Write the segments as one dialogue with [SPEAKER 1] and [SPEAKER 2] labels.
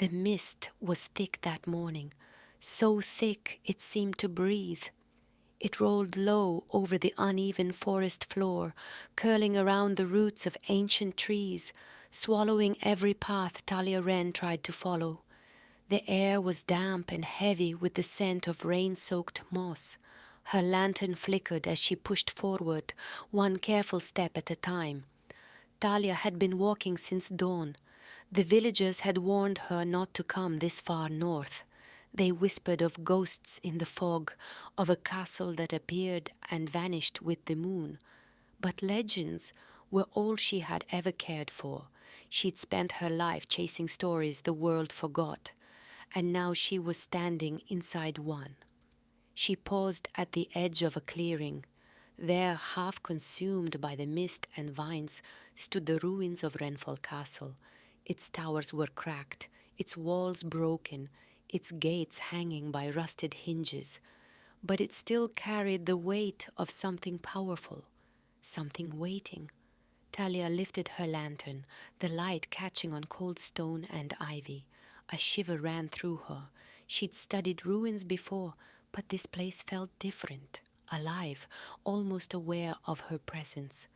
[SPEAKER 1] The mist was thick that morning, so thick it seemed to breathe. It rolled low over the uneven forest floor, curling around the roots of ancient trees, swallowing every path Talia Wren tried to follow. The air was damp and heavy with the scent of rain-soaked moss. Her lantern flickered as she pushed forward, one careful step at a time. Talia had been walking since dawn. The villagers had warned her not to come this far north. They whispered of ghosts in the fog, of a castle that appeared and vanished with the moon. But legends were all she had ever cared for. She'd spent her life chasing stories the world forgot, and now she was standing inside one. She paused at the edge of a clearing. There, half consumed by the mist and vines, stood the ruins of Rhenfall Castle. Its towers were cracked, its walls broken, its gates hanging by rusted hinges. But it still carried the weight of something powerful, something waiting. Talia lifted her lantern, the light catching on cold stone and ivy. A shiver ran through her. She'd studied ruins before, but this place felt different, alive, almost aware of her presence.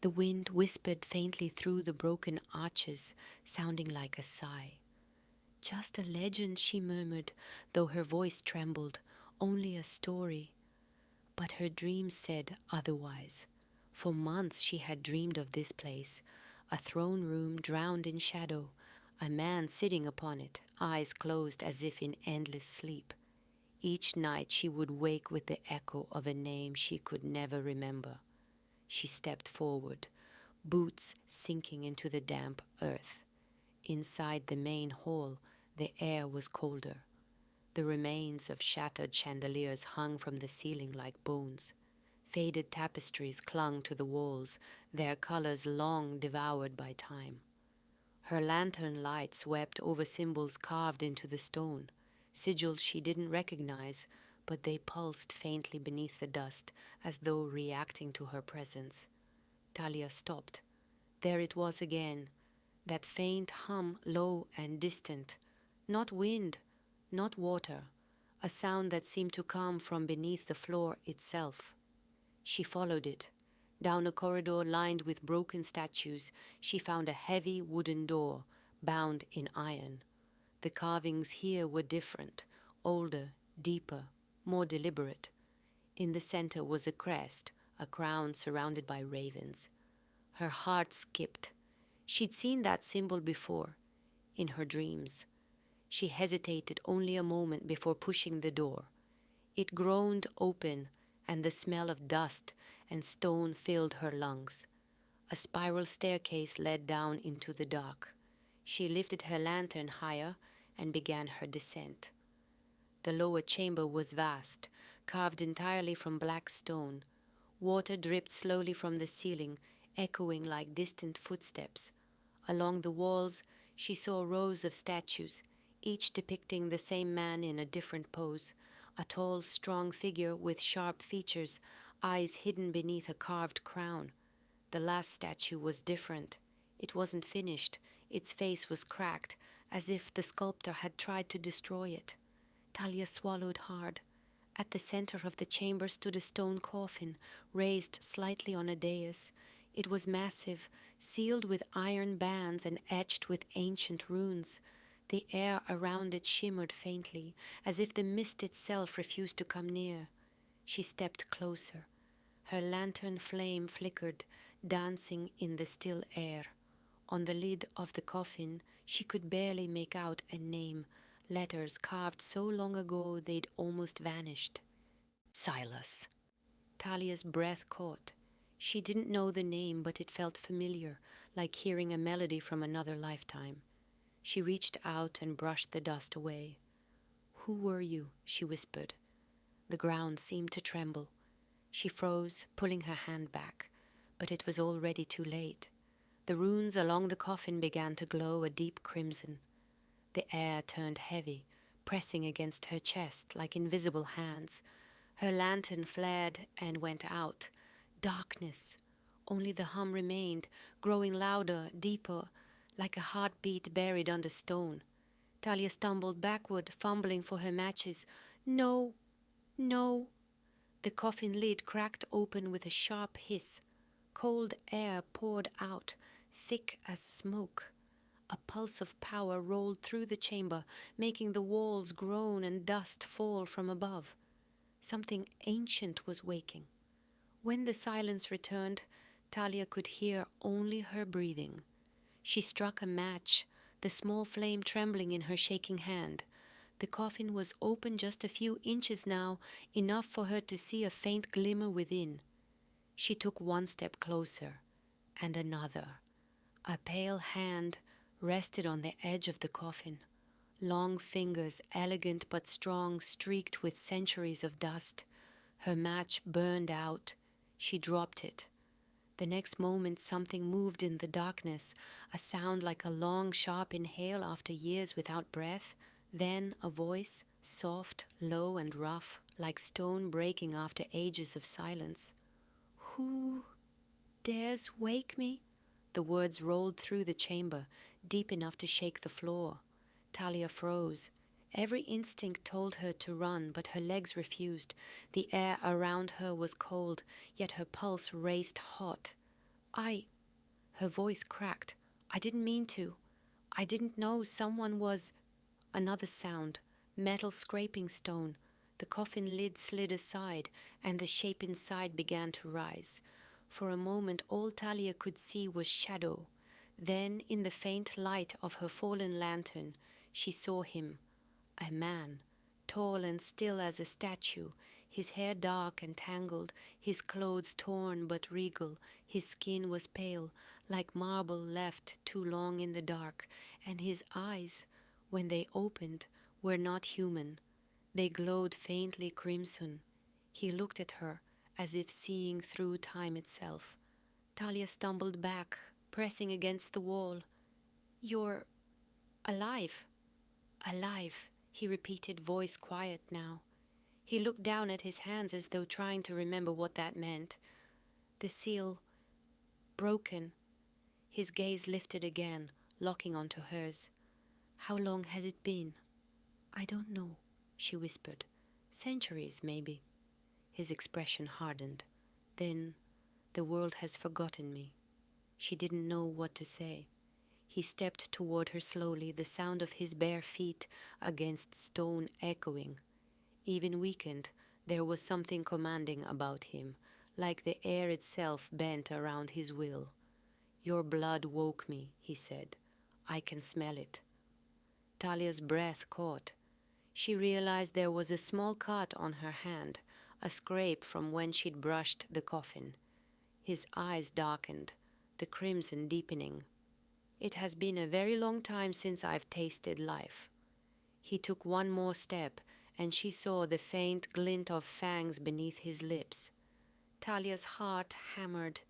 [SPEAKER 1] The wind whispered faintly through the broken arches, sounding like a sigh. Just a legend, she murmured, though her voice trembled. Only a story. But her dreams said otherwise. For months she had dreamed of this place, a throne room drowned in shadow, a man sitting upon it, eyes closed as if in endless sleep. Each night she would wake with the echo of a name she could never remember. She stepped forward, boots sinking into the damp earth. Inside the main hall, the air was colder. The remains of shattered chandeliers hung from the ceiling like bones. Faded tapestries clung to the walls, their colors long devoured by time. Her lantern light swept over symbols carved into the stone, sigils she didn't recognize, but they pulsed faintly beneath the dust as though reacting to her presence. Talia stopped. There it was again, that faint hum, low and distant. Not wind, not water, a sound that seemed to come from beneath the floor itself. She followed it. Down a corridor lined with broken statues, she found a heavy wooden door, bound in iron. The carvings here were different, older, deeper, more deliberate. In the center was a crest, a crown surrounded by ravens. Her heart skipped. She'd seen that symbol before, in her dreams. She hesitated only a moment before pushing the door. It groaned open, and the smell of dust and stone filled her lungs. A spiral staircase led down into the dark. She lifted her lantern higher and began her descent. The lower chamber was vast, carved entirely from black stone. Water dripped slowly from the ceiling, echoing like distant footsteps. Along the walls, she saw rows of statues, each depicting the same man in a different pose, a tall, strong figure with sharp features, eyes hidden beneath a carved crown. The last statue was different. It wasn't finished. Its face was cracked, as if the sculptor had tried to destroy it. Talia swallowed hard. At the center of the chamber stood a stone coffin, raised slightly on a dais. It was massive, sealed with iron bands and etched with ancient runes. The air around it shimmered faintly, as if the mist itself refused to come near. She stepped closer. Her lantern flame flickered, dancing in the still air. On the lid of the coffin, she could barely make out a name, letters carved so long ago they'd almost vanished. Silas. Talia's breath caught. She didn't know the name, but it felt familiar, like hearing a melody from another lifetime. She reached out and brushed the dust away. "Who were you?" she whispered. The ground seemed to tremble. She froze, pulling her hand back, but it was already too late. The runes along the coffin began to glow a deep crimson. The air turned heavy, pressing against her chest like invisible hands. Her lantern flared and went out. Darkness. Only the hum remained, growing louder, deeper, like a heartbeat buried under stone. Talia stumbled backward, fumbling for her matches. No, no. The coffin lid cracked open with a sharp hiss. Cold air poured out, thick as smoke. A pulse of power rolled through the chamber, making the walls groan and dust fall from above. Something ancient was waking. When the silence returned, Talia could hear only her breathing. She struck a match, the small flame trembling in her shaking hand. The coffin was open just a few inches now, enough for her to see a faint glimmer within. She took one step closer, and another. A pale hand rested on the edge of the coffin. Long fingers, elegant but strong, streaked with centuries of dust. Her match burned out. She dropped it. The next moment something moved in the darkness, a sound like a long, sharp inhale after years without breath. Then a voice, soft, low and rough, like stone breaking after ages of silence. "Who dares wake me?" The words rolled through the chamber, deep enough to shake the floor. Talia froze. Every instinct told her to run, but her legs refused. The air around her was cold, yet her pulse raced hot. Her voice cracked. "I didn't mean to. I didn't know someone was—" Another sound, metal scraping stone. The coffin lid slid aside, and the shape inside began to rise. For a moment all Talia could see was shadow. Then, in the faint light of her fallen lantern, she saw him. A man, tall and still as a statue, his hair dark and tangled, his clothes torn but regal, his skin was pale, like marble left too long in the dark, and his eyes, when they opened, were not human. They glowed faintly crimson. He looked at her, as if seeing through time itself. Talia stumbled back, pressing against the wall. "You're alive." "Alive," he repeated, voice quiet now. He looked down at his hands as though trying to remember what that meant. The seal, broken. His gaze lifted again, locking onto hers. "How long has it been?" "I don't know," she whispered. "Centuries, maybe." His expression hardened. "Then the world has forgotten me." She didn't know what to say. He stepped toward her slowly, the sound of his bare feet against stone echoing. Even weakened, there was something commanding about him, like the air itself bent around his will. "Your blood woke me," he said. "I can smell it." Talia's breath caught. She realized there was a small cut on her hand, a scrape from when she'd brushed the coffin. His eyes darkened, the crimson deepening. "It has been a very long time since I've tasted life." He took one more step, and she saw the faint glint of fangs beneath his lips. Talia's heart hammered.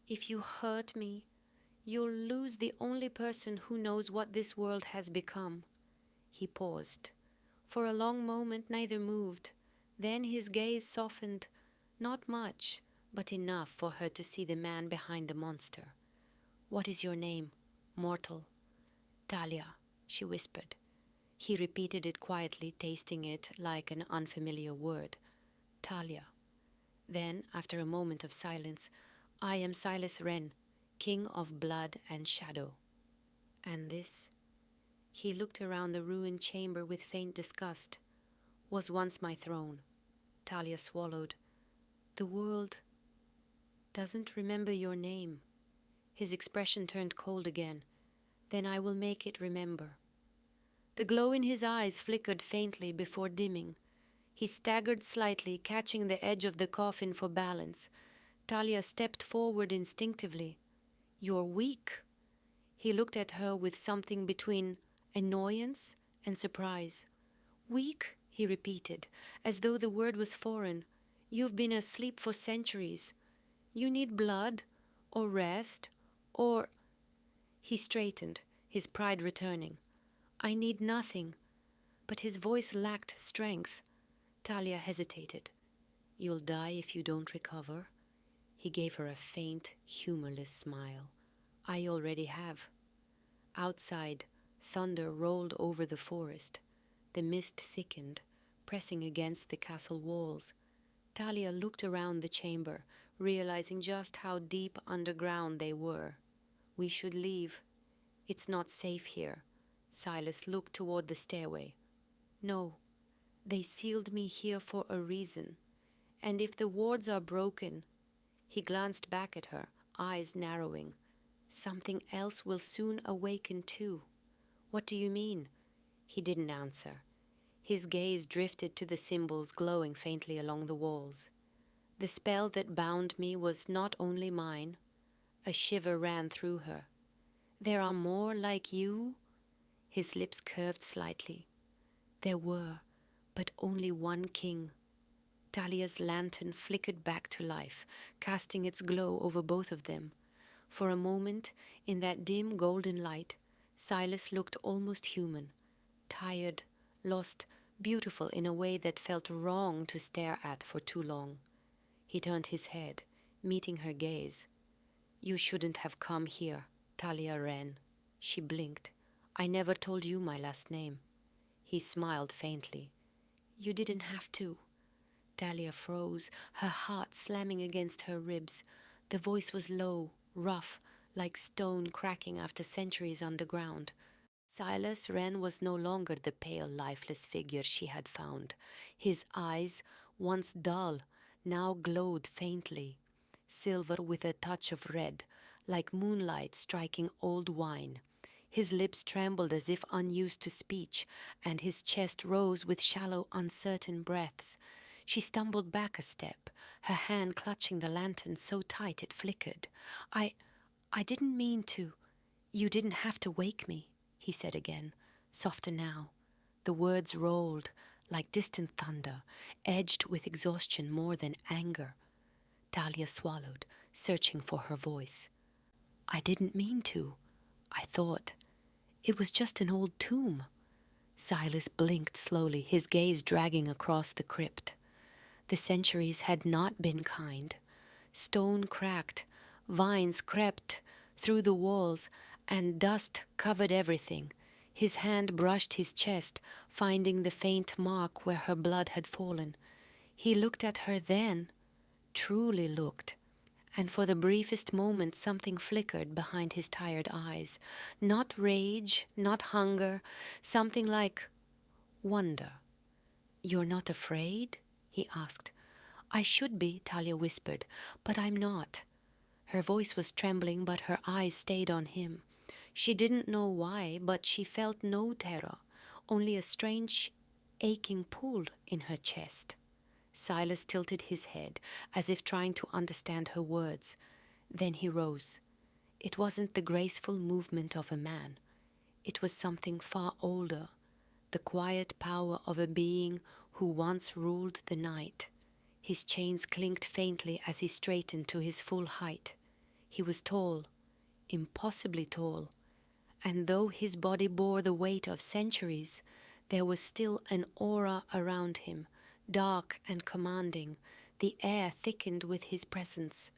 [SPEAKER 1] "If you hurt me, you'll lose the only person who knows what this world has become." He paused. For a long moment neither moved. Then his gaze softened, not much, but enough for her to see the man behind the monster. "What is your name, mortal?" "Talia," she whispered. He repeated it quietly, tasting it like an unfamiliar word. "Talia." Then, after a moment of silence, "I am Silas Wren, king of blood and shadow." "And this?" He looked around the ruined chamber with faint disgust. "Was once my throne." Talia swallowed. "The world doesn't remember your name." His expression turned cold again. "Then I will make it remember." The glow in his eyes flickered faintly before dimming. He staggered slightly, catching the edge of the coffin for balance. Talia stepped forward instinctively. "You're weak." He looked at her with something between annoyance and surprise. "Weak?" he repeated, as though the word was foreign. "You've been asleep for centuries. You need blood, or rest, or—" He straightened, his pride returning. "I need nothing." But his voice lacked strength. Talia hesitated. "You'll die if you don't recover." He gave her a faint, humorless smile. "I already have." Outside, Thunder rolled over the forest. The mist thickened, pressing against the castle walls. Talia looked around the chamber, realizing just how deep underground they were. "We should leave. It's not safe here." Silas looked toward the stairway. "No, they sealed me here for a reason. And if the wards are broken—" He glanced back at her, eyes narrowing. "Something else will soon awaken too." "What do you mean?" He didn't answer. His gaze drifted to the symbols glowing faintly along the walls. "The spell that bound me was not only mine." A shiver ran through her. "There are more like you?" His lips curved slightly. "There were, but only one king." Talia's lantern flickered back to life, casting its glow over both of them. For a moment, in that dim golden light, Silas looked almost human, tired, lost, beautiful in a way that felt wrong to stare at for too long. He turned his head, meeting her gaze. "You shouldn't have come here," Talia ran. She blinked. "I never told you my last name." He smiled faintly. "You didn't have to." Talia froze, her heart slamming against her ribs. The voice was low, rough, like stone cracking after centuries underground. Silas Wren was no longer the pale, lifeless figure she had found. His eyes, once dull, now glowed faintly, silver with a touch of red, like moonlight striking old wine. His lips trembled as if unused to speech, and his chest rose with shallow, uncertain breaths. She stumbled back a step, her hand clutching the lantern so tight it flickered. I didn't mean to. You didn't have to wake me," he said again, softer now. The words rolled like distant thunder, edged with exhaustion more than anger. Talia swallowed, searching for her voice. "I didn't mean to. I thought it was just an old tomb." Silas blinked slowly, his gaze dragging across the crypt. The centuries had not been kind. Stone cracked, vines crept through the walls, and dust covered everything. His hand brushed his chest, finding the faint mark where her blood had fallen. He looked at her then, truly looked, and for the briefest moment something flickered behind his tired eyes. Not rage, not hunger, something like wonder. "You're not afraid?" he asked. "I should be," Talia whispered, "but I'm not." Her voice was trembling, but her eyes stayed on him. She didn't know why, but she felt no terror, only a strange, aching pull in her chest. Silas tilted his head, as if trying to understand her words. Then he rose. It wasn't the graceful movement of a man. It was something far older, the quiet power of a being who once ruled the night. His chains clinked faintly as he straightened to his full height. He was tall, impossibly tall, and though his body bore the weight of centuries, there was still an aura around him, dark and commanding. The air thickened with his presence.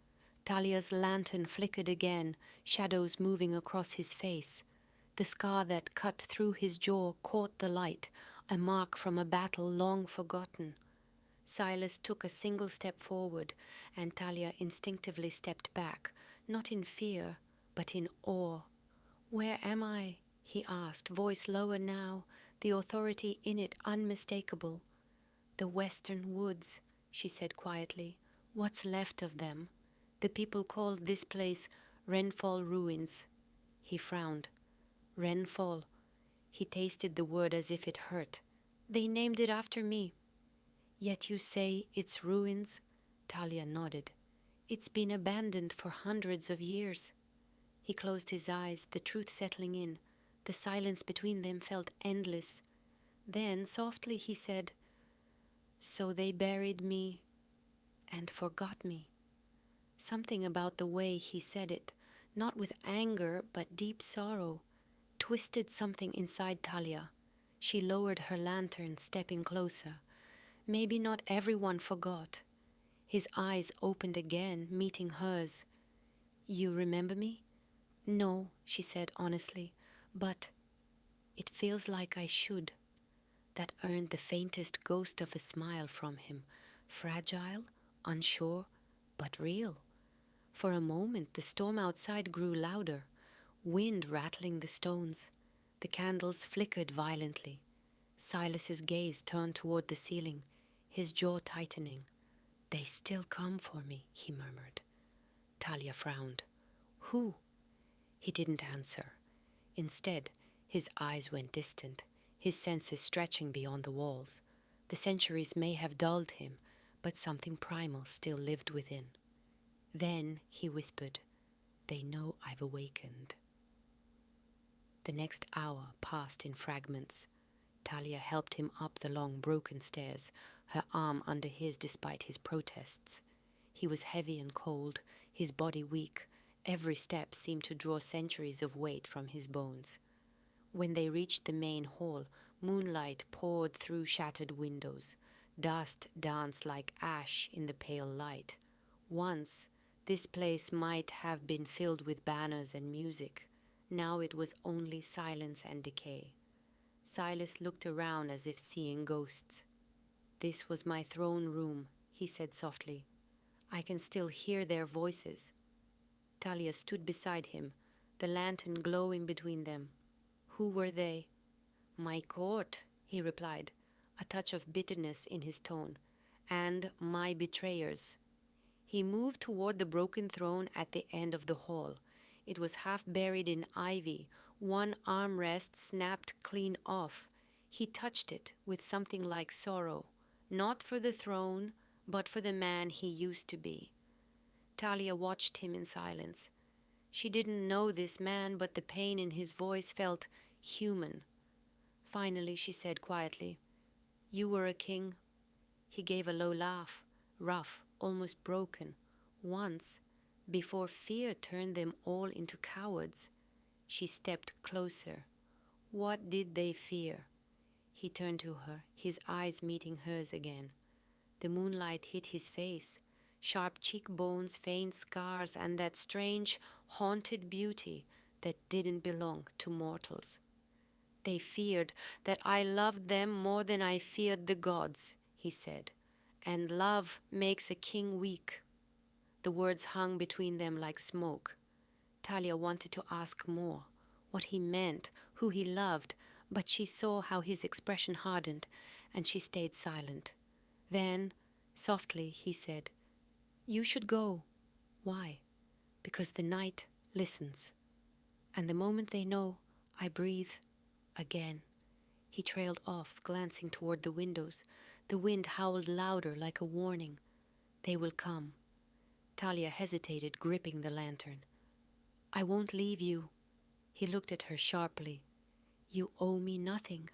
[SPEAKER 1] Talia's lantern flickered again, shadows moving across his face. The scar that cut through his jaw caught the light, a mark from a battle long forgotten. Silas took a single step forward, and Talia instinctively stepped back, not in fear, but in awe. "Where am I?" he asked, voice lower now, the authority in it unmistakable. "The western woods," she said quietly. "What's left of them. The people call this place Rhenfall ruins." He frowned. "Rhenfall." He tasted the word as if it hurt. "They named it after me." "Yet you say it's ruins?" Talia nodded. "It's been abandoned for hundreds of years." He closed his eyes, the truth settling in. The silence between them felt endless. Then, softly, he said, "So they buried me and forgot me." Something about the way he said it, not with anger but deep sorrow, twisted something inside Talia. She lowered her lantern, stepping closer. Maybe not everyone forgot. His eyes opened again, meeting hers. "You remember me?" "No," she said honestly, "but It feels like I should. That earned the faintest ghost of a smile from him. Fragile, unsure, but real. For a moment the storm outside grew louder, wind rattling the stones. The candles flickered violently. Silas's gaze turned toward the ceiling, his jaw tightening. "They still come for me," he murmured. Talia frowned. "Who?" He didn't answer. Instead, his eyes went distant, his senses stretching beyond the walls. The centuries may have dulled him, but something primal still lived within. Then he whispered, "They know I've awakened." The next hour passed in fragments. Talia helped him up the long, broken stairs, her arm under his despite his protests. He was heavy and cold, his body weak. Every step seemed to draw centuries of weight from his bones. When they reached the main hall, moonlight poured through shattered windows. Dust danced like ash in the pale light. Once, this place might have been filled with banners and music. Now it was only silence and decay. Silas looked around as if seeing ghosts. "This was my throne room," he said softly. "I can still hear their voices." Talia stood beside him, the lantern glowing between them. "Who were they?" "My court," he replied, a touch of bitterness in his tone, "and my betrayers." He moved toward the broken throne at the end of the hall. It was half buried in ivy, one armrest snapped clean off. He touched it with something like sorrow, not for the throne, but for the man he used to be. Talia watched him in silence. She didn't know this man, but the pain in his voice felt human. Finally she said quietly, "You were a king." He gave a low laugh, rough, almost broken. "Once, before fear turned them all into cowards." She stepped closer. "What did they fear?" He turned to her, his eyes meeting hers again. The moonlight hit his face, sharp cheekbones, faint scars, and that strange, haunted beauty that didn't belong to mortals. "They feared that I loved them more than I feared the gods," he said. "And love makes a king weak." The words hung between them like smoke. Talia wanted to ask more, what he meant, who he loved, but she saw how his expression hardened, and she stayed silent. Then, softly, he said, "You should go." "Why?" "Because the night listens. And the moment they know, I breathe again." He trailed off, glancing toward the windows. The wind howled louder, like a warning. "They will come." Talia hesitated, gripping the lantern. "I won't leave you." He looked at her sharply. "You owe me nothing."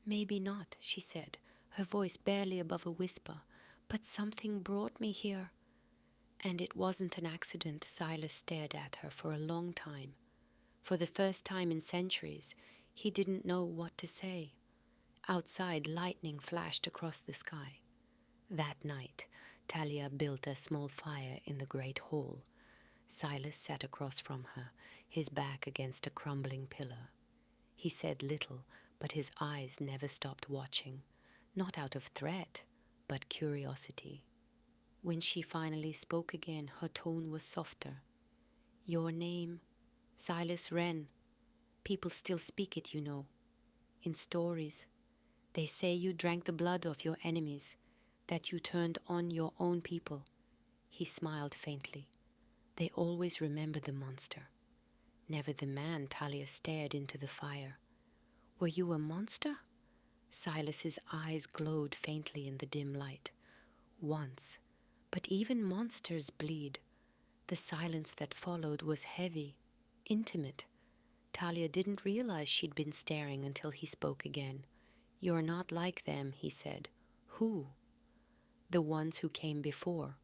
[SPEAKER 1] "Maybe not," she said, her voice barely above a whisper. "But something brought me here." And it wasn't an accident. Silas stared at her for a long time. For the first time in centuries, he didn't know what to say. Outside, lightning flashed across the sky. That night, Talia built a small fire in the great hall. Silas sat across from her, his back against a crumbling pillar. He said little, but his eyes never stopped watching, not out of threat, but curiosity. When she finally spoke again, her tone was softer. "Your name, Silas Wren. People still speak it, you know, in stories. They say you drank the blood of your enemies, that you turned on your own people." He smiled faintly. "They always remember the monster, never the man." Talia stared into the fire. "Were you a monster?" Silas's eyes glowed faintly in the dim light. "Once, but even monsters bleed." The silence that followed was heavy, intimate. Talia didn't realize she'd been staring until he spoke again. "You're not like them," he said. "Who?" "The ones who came before.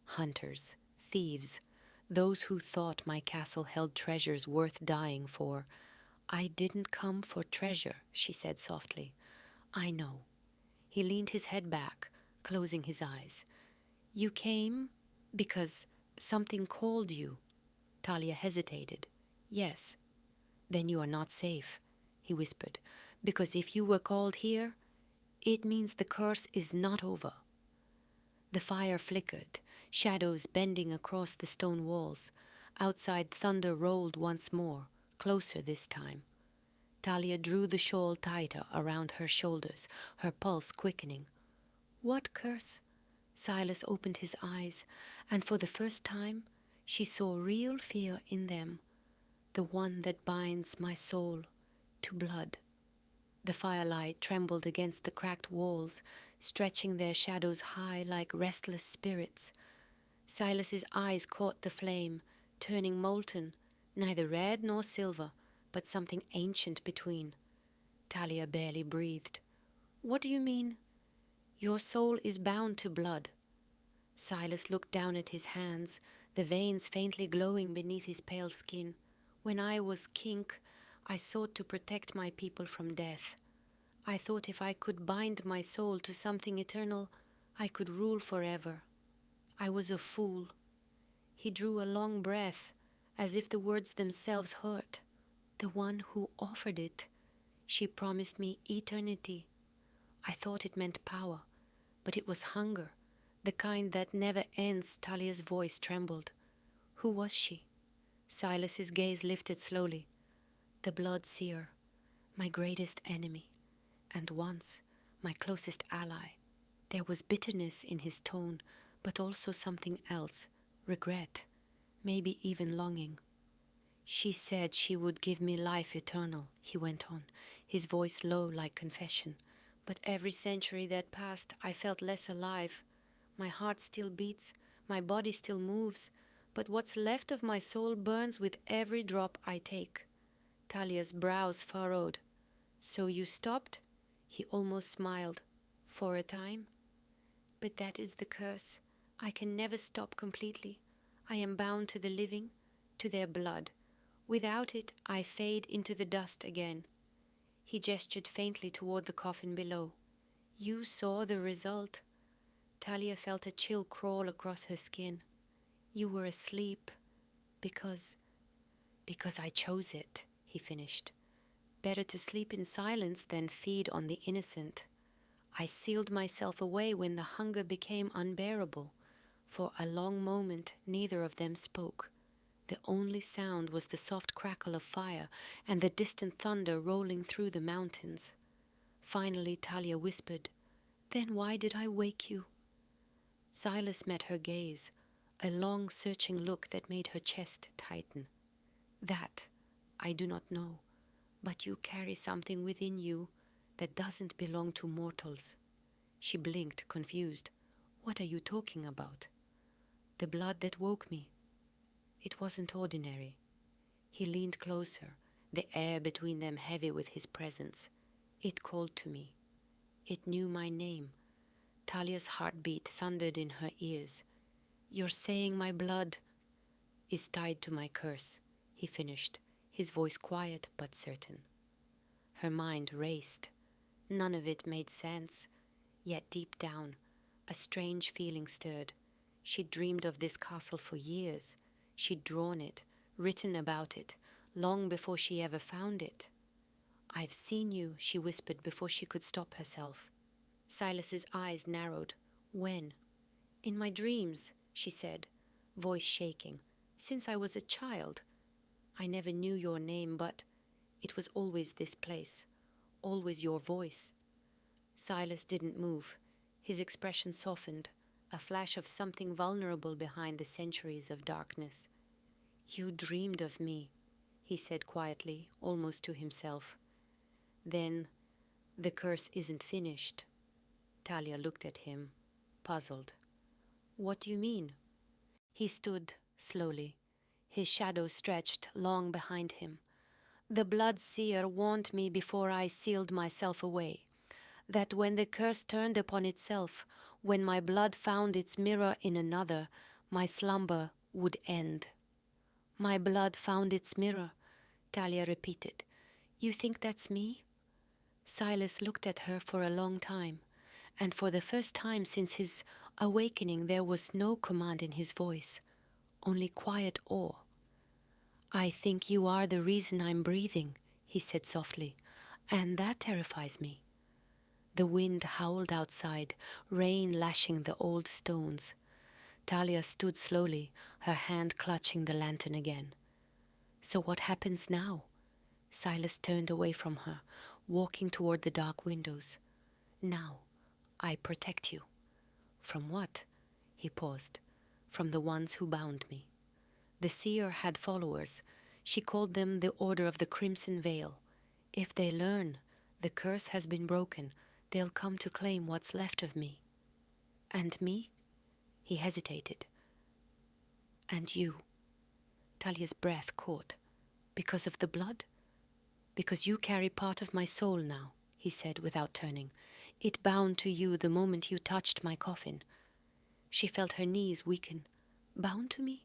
[SPEAKER 1] Hunters, thieves, those who thought my castle held treasures worth dying for." "I didn't come for treasure," she said softly. "I know." He leaned his head back, closing his eyes. "You came because something called you." Talia hesitated. "Yes." "Then you are not safe." he whispered, because if you were called here, it means the curse is not over. The fire flickered, shadows bending across the stone walls. Outside, thunder rolled once more, closer this time. Talia drew the shawl tighter around her shoulders, her pulse quickening. What curse? Silas opened his eyes, and for the first time she saw real fear in them, the one that binds my soul to blood. The firelight trembled against the cracked walls, stretching their shadows high like restless spirits. Silas's eyes caught the flame, turning molten, neither red nor silver, but something ancient between. Talia barely breathed. What do you mean? Your soul is bound to blood. Silas looked down at his hands, the veins faintly glowing beneath his pale skin. When I was king, I sought to protect my people from death. I thought if I could bind my soul to something eternal, I could rule forever. I was a fool. He drew a long breath, as if the words themselves hurt. The one who offered it. She promised me eternity. I thought it meant power, but it was hunger, the kind that never ends. Talia's voice trembled. Who was she? Silas's gaze lifted slowly. The blood seer, my greatest enemy, and once my closest ally. There was bitterness in his tone, but also something else, regret, maybe even longing. She said she would give me life eternal, he went on, his voice low like confession. But every century that passed, I felt less alive. My heart still beats, my body still moves, but what's left of my soul burns with every drop I take. Talia's brows furrowed. So you stopped? He almost smiled. For a time? But that is the curse. I can never stop completely. I am bound to the living, to their blood. Without it, I fade into the dust again. He gestured faintly toward the coffin below. You saw the result. Talia felt a chill crawl across her skin. You were asleep because I chose it, he finished. Better to sleep in silence than feed on the innocent. I sealed myself away when the hunger became unbearable. For a long moment, neither of them spoke. The only sound was the soft crackle of fire and the distant thunder rolling through the mountains. Finally, Talia whispered, Then why did I wake you? Silas met her gaze, a long, searching look that made her chest tighten. That I do not know, but you carry something within you that doesn't belong to mortals. She blinked, confused. What are you talking about? The blood that woke me. It wasn't ordinary. He leaned closer, the air between them heavy with his presence. It called to me. It knew my name. Talia's heartbeat thundered in her ears. You're saying my blood is tied to my curse, he finished, his voice quiet but certain. Her mind raced. None of it made sense. Yet deep down, a strange feeling stirred. She'd dreamed of this castle for years. She'd drawn it, written about it, long before she ever found it. I've seen you, she whispered before she could stop herself. Silas's eyes narrowed. When? In my dreams, she said, voice shaking. Since I was a child. I never knew your name, but it was always this place, always your voice. Silas didn't move. His expression softened, a flash of something vulnerable behind the centuries of darkness. You dreamed of me, he said quietly, almost to himself. Then the curse isn't finished. Talia looked at him, puzzled. What do you mean? He stood slowly, his shadow stretched long behind him. The blood seer warned me before I sealed myself away, that when the curse turned upon itself, when my blood found its mirror in another, my slumber would end. My blood found its mirror, Talia repeated. You think that's me? Silas looked at her for a long time, and for the first time since his awakening there was no command in his voice, only quiet awe. I think you are the reason I'm breathing, he said softly. And that terrifies me. The wind howled outside, rain lashing the old stones. Talia stood slowly, her hand clutching the lantern again. So what happens now? Silas turned away from her, walking toward the dark windows. Now, I protect you. From what? He paused. From the ones who bound me. The seer had followers. She called them the Order of the Crimson Veil. If they learn the curse has been broken, they'll come to claim what's left of me. And me? He hesitated. And you. Talia's breath caught. Because of the blood? Because you carry part of my soul now, he said without turning. It bound to you the moment you touched my coffin. She felt her knees weaken. Bound to me?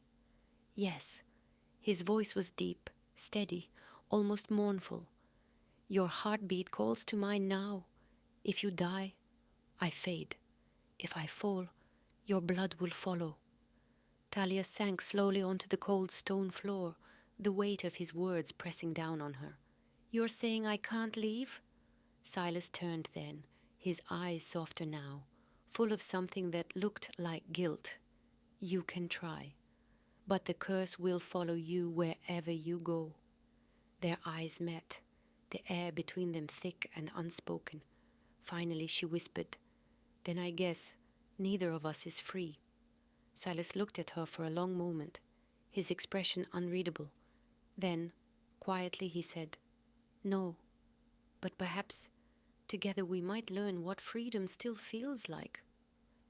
[SPEAKER 1] Yes. His voice was deep, steady, almost mournful. Your heartbeat calls to mine now. If you die, I fade. If I fall, your blood will follow. Talia sank slowly onto the cold stone floor, the weight of his words pressing down on her. You're saying I can't leave? Silas turned then, his eyes softer now, full of something that looked like guilt. You can try, but the curse will follow you wherever you go. Their eyes met, the air between them thick and unspoken. Finally she whispered, Then I guess neither of us is free. Silas looked at her for a long moment, his expression unreadable. Then, quietly he said, No, but perhaps together we might learn what freedom still feels like.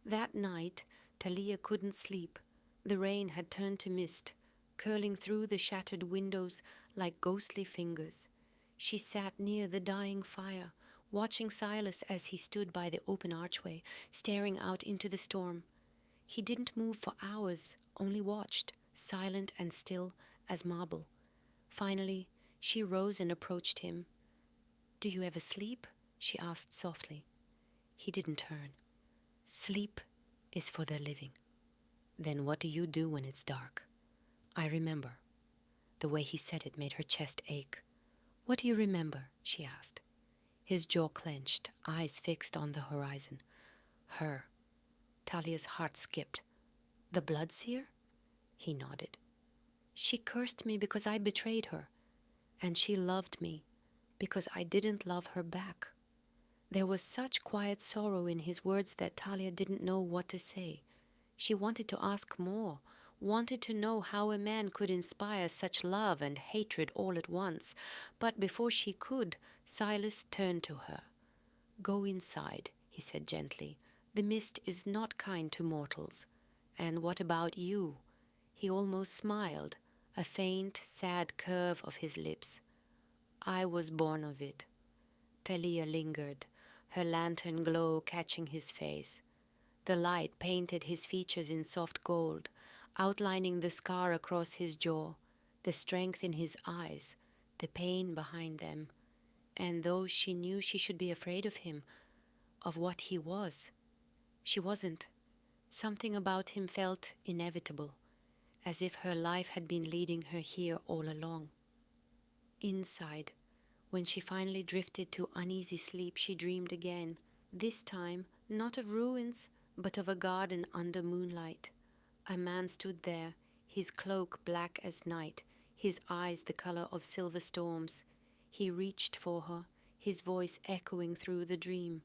[SPEAKER 1] That night, Talia couldn't sleep. The rain had turned to mist, curling through the shattered windows like ghostly fingers. She sat near the dying fire, watching Silas as he stood by the open archway, staring out into the storm. He didn't move for hours, only watched, silent and still as marble. Finally, she rose and approached him. Do you ever sleep? She asked softly. He didn't turn. Sleep is for the living. Then what do you do when it's dark? I remember. The way he said it made her chest ache. What do you remember? She asked. His jaw clenched, eyes fixed on the horizon. Her. Talia's heart skipped. The bloodseer? He nodded. She cursed me because I betrayed her, and she loved me because I didn't love her back. There was such quiet sorrow in his words that Talia didn't know what to say. She wanted to ask more, wanted to know how a man could inspire such love and hatred all at once. But before she could, Silas turned to her. Go inside, he said gently. The mist is not kind to mortals. And what about you? He almost smiled, a faint, sad curve of his lips. I was born of it. Talia lingered, her lantern glow catching his face. The light painted his features in soft gold, outlining the scar across his jaw, the strength in his eyes, the pain behind them. And though she knew she should be afraid of him, of what he was, she wasn't. Something about him felt inevitable, as if her life had been leading her here all along. Inside, when she finally drifted to uneasy sleep, she dreamed again, this time not of ruins, but of a garden under moonlight. A man stood there, his cloak black as night, his eyes the color of silver storms. He reached for her, his voice echoing through the dream.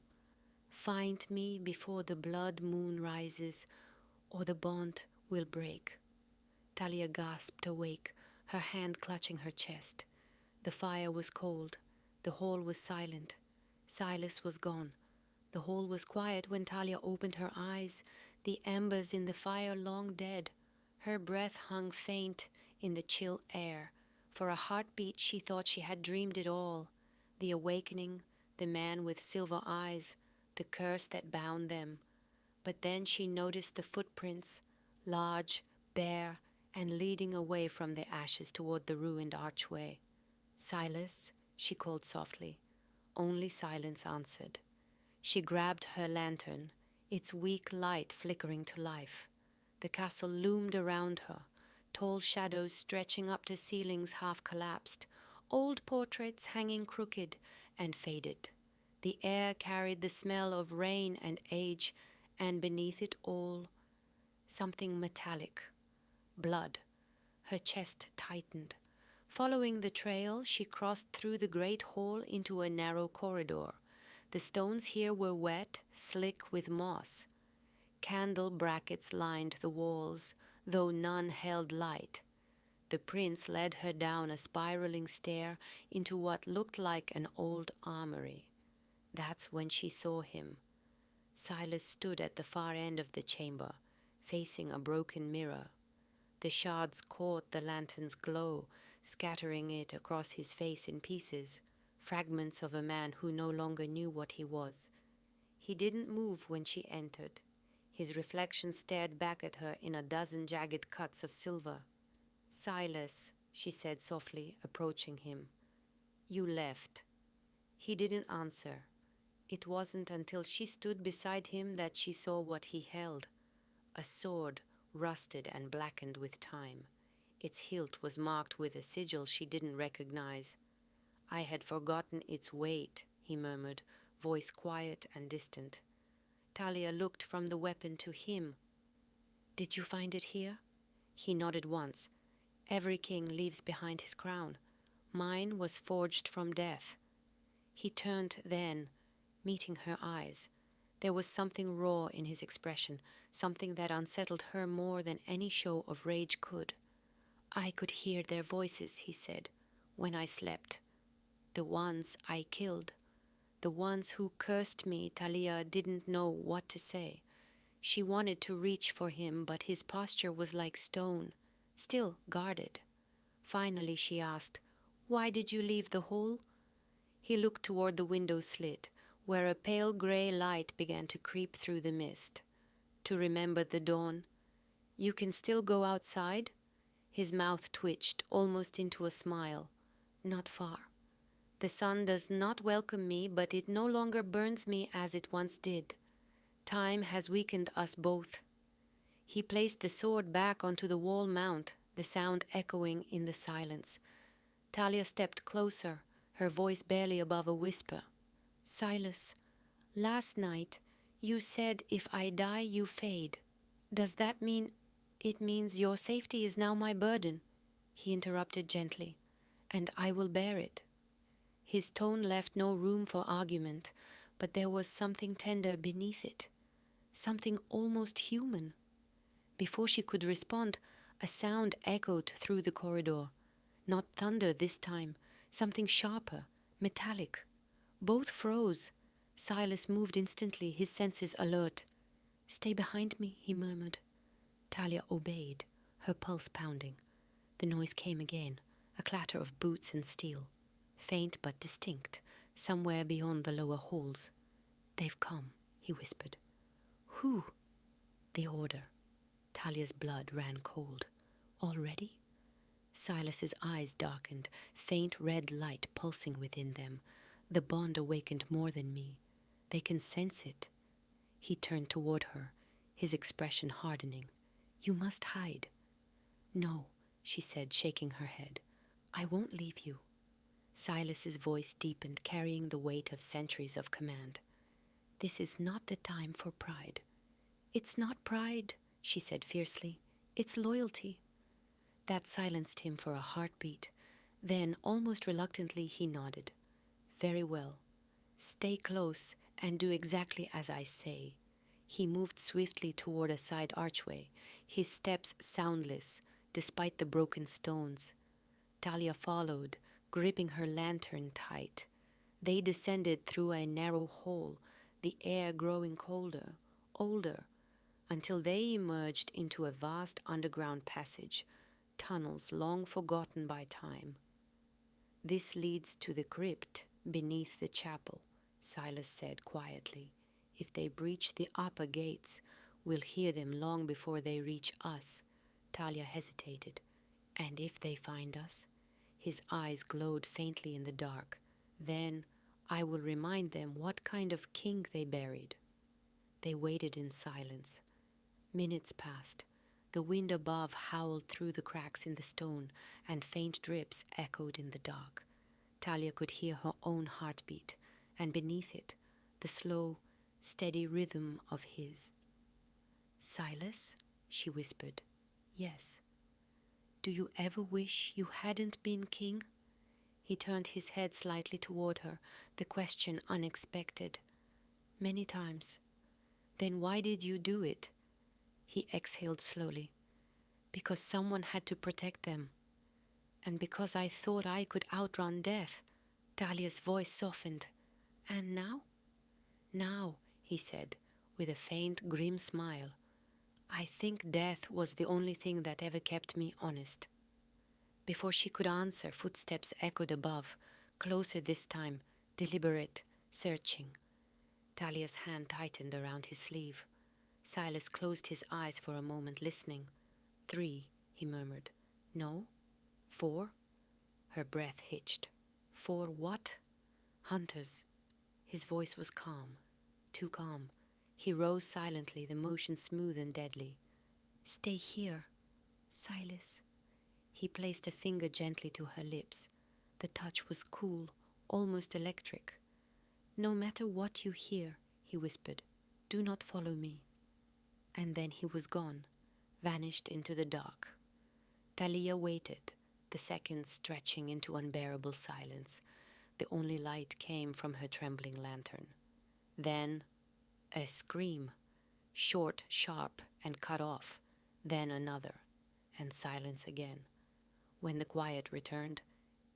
[SPEAKER 1] Find me before the blood moon rises, or the bond will break. Talia gasped awake, her hand clutching her chest. The fire was cold. The hall was silent. Silas was gone. The hall was quiet when Talia opened her eyes, the embers in the fire long dead. Her breath hung faint in the chill air. For a heartbeat she thought she had dreamed it all. The awakening, the man with silver eyes, the curse that bound them. But then she noticed the footprints, large, bare, and leading away from the ashes toward the ruined archway. Silas, she called softly. Only silence answered. She grabbed her lantern, its weak light flickering to life. The castle loomed around her, tall shadows stretching up to ceilings half collapsed, old portraits hanging crooked, and faded. The air carried the smell of rain and age, and beneath it all, something metallic. Blood. Her chest tightened. Following the trail, she crossed through the great hall into a narrow corridor. The stones here were wet, slick with moss. Candle brackets lined the walls, though none held light. The prince led her down a spiraling stair into what looked like an old armory. That's when she saw him. Silas stood at the far end of the chamber, facing a broken mirror. The shards caught the lantern's glow, scattering it across his face in pieces, fragments of a man who no longer knew what he was. He didn't move when she entered. His reflection stared back at her in a dozen jagged cuts of silver. "Silas," she said softly, approaching him. "You left." He didn't answer. It wasn't until she stood beside him that she saw what he held. A sword, rusted and blackened with time. Its hilt was marked with a sigil she didn't recognize. "I had forgotten its weight," he murmured, voice quiet and distant. Talia looked from the weapon to him. "Did you find it here?" He nodded once. "Every king leaves behind his crown. Mine was forged from death." He turned then, meeting her eyes. There was something raw in his expression, something that unsettled her more than any show of rage could. "I could hear their voices," he said, "when I slept. The ones I killed. The ones who cursed me." Talia didn't know what to say. She wanted to reach for him, but his posture was like stone, still guarded. Finally she asked, "Why did you leave the hall?" He looked toward the window slit, where a pale grey light began to creep through the mist. "To remember the dawn." "You can still go outside?" His mouth twitched, almost into a smile. "Not far. The sun does not welcome me, but it no longer burns me as it once did. Time has weakened us both." He placed the sword back onto the wall mount, the sound echoing in the silence. Talia stepped closer, her voice barely above a whisper. "Silas, last night you said if I die you fade. Does that mean it means your safety is now my burden?" He interrupted gently. "And I will bear it." His tone left no room for argument, but there was something tender beneath it, something almost human. Before she could respond, a sound echoed through the corridor. Not thunder this time, something sharper, metallic. Both froze. Silas moved instantly, his senses alert. "Stay behind me," he murmured. Talia obeyed, her pulse pounding. The noise came again, a clatter of boots and steel, faint but distinct, somewhere beyond the lower halls. "They've come," he whispered. "Who?" "The order." Talia's blood ran cold. "Already?" Silas's eyes darkened, faint red light pulsing within them. "The bond awakened more than me. They can sense it." He turned toward her, his expression hardening. "You must hide." "No," she said, shaking her head. "I won't leave you." Silas's voice deepened, carrying the weight of centuries of command. "This is not the time for pride." "It's not pride," she said fiercely. "It's loyalty." That silenced him for a heartbeat. Then, almost reluctantly, he nodded. "Very well. Stay close and do exactly as I say." He moved swiftly toward a side archway, his steps soundless, despite the broken stones. Talia followed, gripping her lantern tight. They descended through a narrow hall, the air growing colder, older, until they emerged into a vast underground passage, tunnels long forgotten by time. "This leads to the crypt beneath the chapel," Silas said quietly. "If they breach the upper gates, we'll hear them long before they reach us." Talia hesitated. "And if they find us?" His eyes glowed faintly in the dark. "Then I will remind them what kind of king they buried." They waited in silence. Minutes passed. The wind above howled through the cracks in the stone, and faint drips echoed in the dark. Talia could hear her own heartbeat, and beneath it, the slow, steady rhythm of his. "Silas," she whispered. "Yes." "Do you ever wish you hadn't been king?" He turned his head slightly toward her, the question unexpected. "Many times." "Then why did you do it?" He exhaled slowly. "Because someone had to protect them. And because I thought I could outrun death." Talia's voice softened. "And now?" "Now," he said, with a faint, grim smile, "I think death was the only thing that ever kept me honest." Before she could answer, footsteps echoed above, closer this time, deliberate, searching. Talia's hand tightened around his sleeve. Silas closed his eyes for a moment, listening. "3," he murmured. "No? 4?" Her breath hitched. "4 what?" "Hunters." His voice was calm, too calm. He rose silently, the motion smooth and deadly. "Stay here, Silas." He placed a finger gently to her lips. The touch was cool, almost electric. "No matter what you hear," he whispered, "do not follow me." And then he was gone, vanished into the dark. Talia waited, the seconds stretching into unbearable silence. The only light came from her trembling lantern. Then a scream, short, sharp, and cut off. Then another, and silence again. When the quiet returned,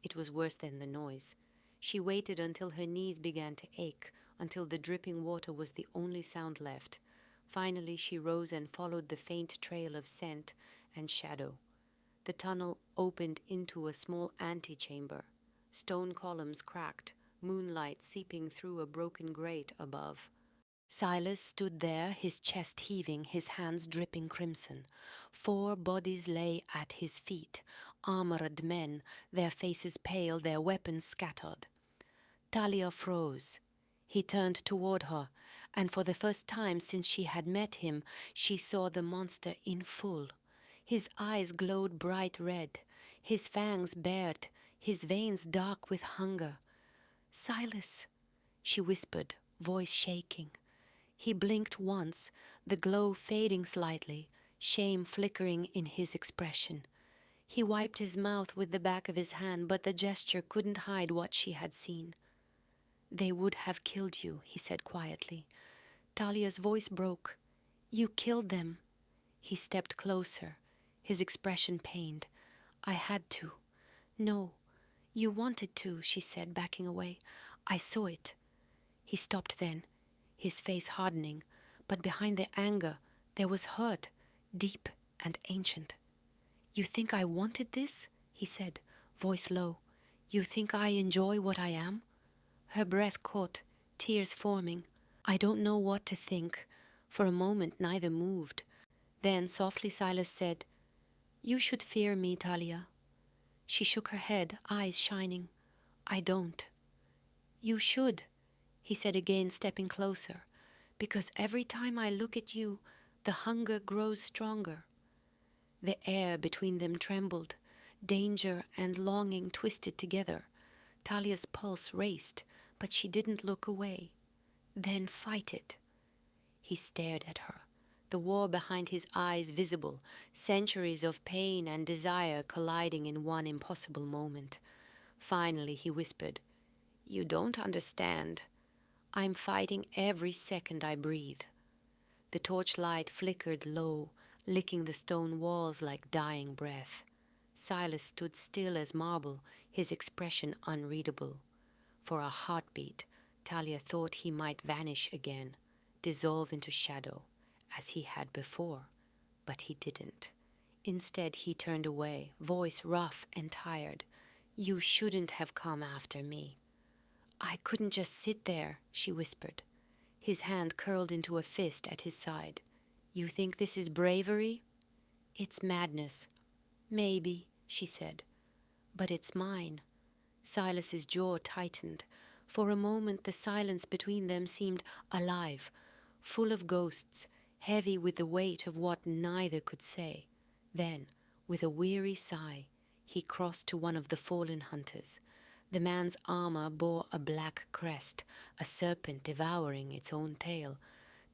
[SPEAKER 1] it was worse than the noise. She waited until her knees began to ache, until the dripping water was the only sound left. Finally she rose and followed the faint trail of scent and shadow. The tunnel opened into a small antechamber. Stone columns cracked, moonlight seeping through a broken grate above. Silas stood there, his chest heaving, his hands dripping crimson. 4 bodies lay at his feet, armored men, their faces pale, their weapons scattered. Talia froze. He turned toward her, and for the first time since she had met him, she saw the monster in full. His eyes glowed bright red, his fangs bared, his veins dark with hunger. "Silas," she whispered, voice shaking. He blinked once, the glow fading slightly, shame flickering in his expression. He wiped his mouth with the back of his hand, but the gesture couldn't hide what she had seen. "They would have killed you," he said quietly. Talia's voice broke. "You killed them." He stepped closer, his expression pained. "I had to." "No, you wanted to," she said, backing away. "I saw it." He stopped then, his face hardening, but behind the anger there was hurt, deep and ancient. "You think I wanted this?" he said, voice low. "You think I enjoy what I am?" Her breath caught, tears forming. "I don't know what to think." For a moment neither moved. Then softly Silas said, "You should fear me, Talia." She shook her head, eyes shining. "I don't." "You should," he said again, stepping closer, "because every time I look at you, the hunger grows stronger." The air between them trembled. Danger and longing twisted together. Talia's pulse raced, but she didn't look away. "Then fight it." He stared at her, the war behind his eyes visible, centuries of pain and desire colliding in one impossible moment. Finally he whispered, "You don't understand. I'm fighting every second I breathe." The torchlight flickered low, licking the stone walls like dying breath. Silas stood still as marble, his expression unreadable. For a heartbeat, Talia thought he might vanish again, dissolve into shadow, as he had before. But he didn't. Instead he turned away, voice rough and tired. "You shouldn't have come after me." "I couldn't just sit there," she whispered. His hand curled into a fist at his side. "You think this is bravery?" "It's madness." "Maybe," she said. "But it's mine." Silas's jaw tightened. For a moment the silence between them seemed alive, full of ghosts, heavy with the weight of what neither could say. Then, with a weary sigh, he crossed to one of the fallen hunters. The man's armor bore a black crest, a serpent devouring its own tail.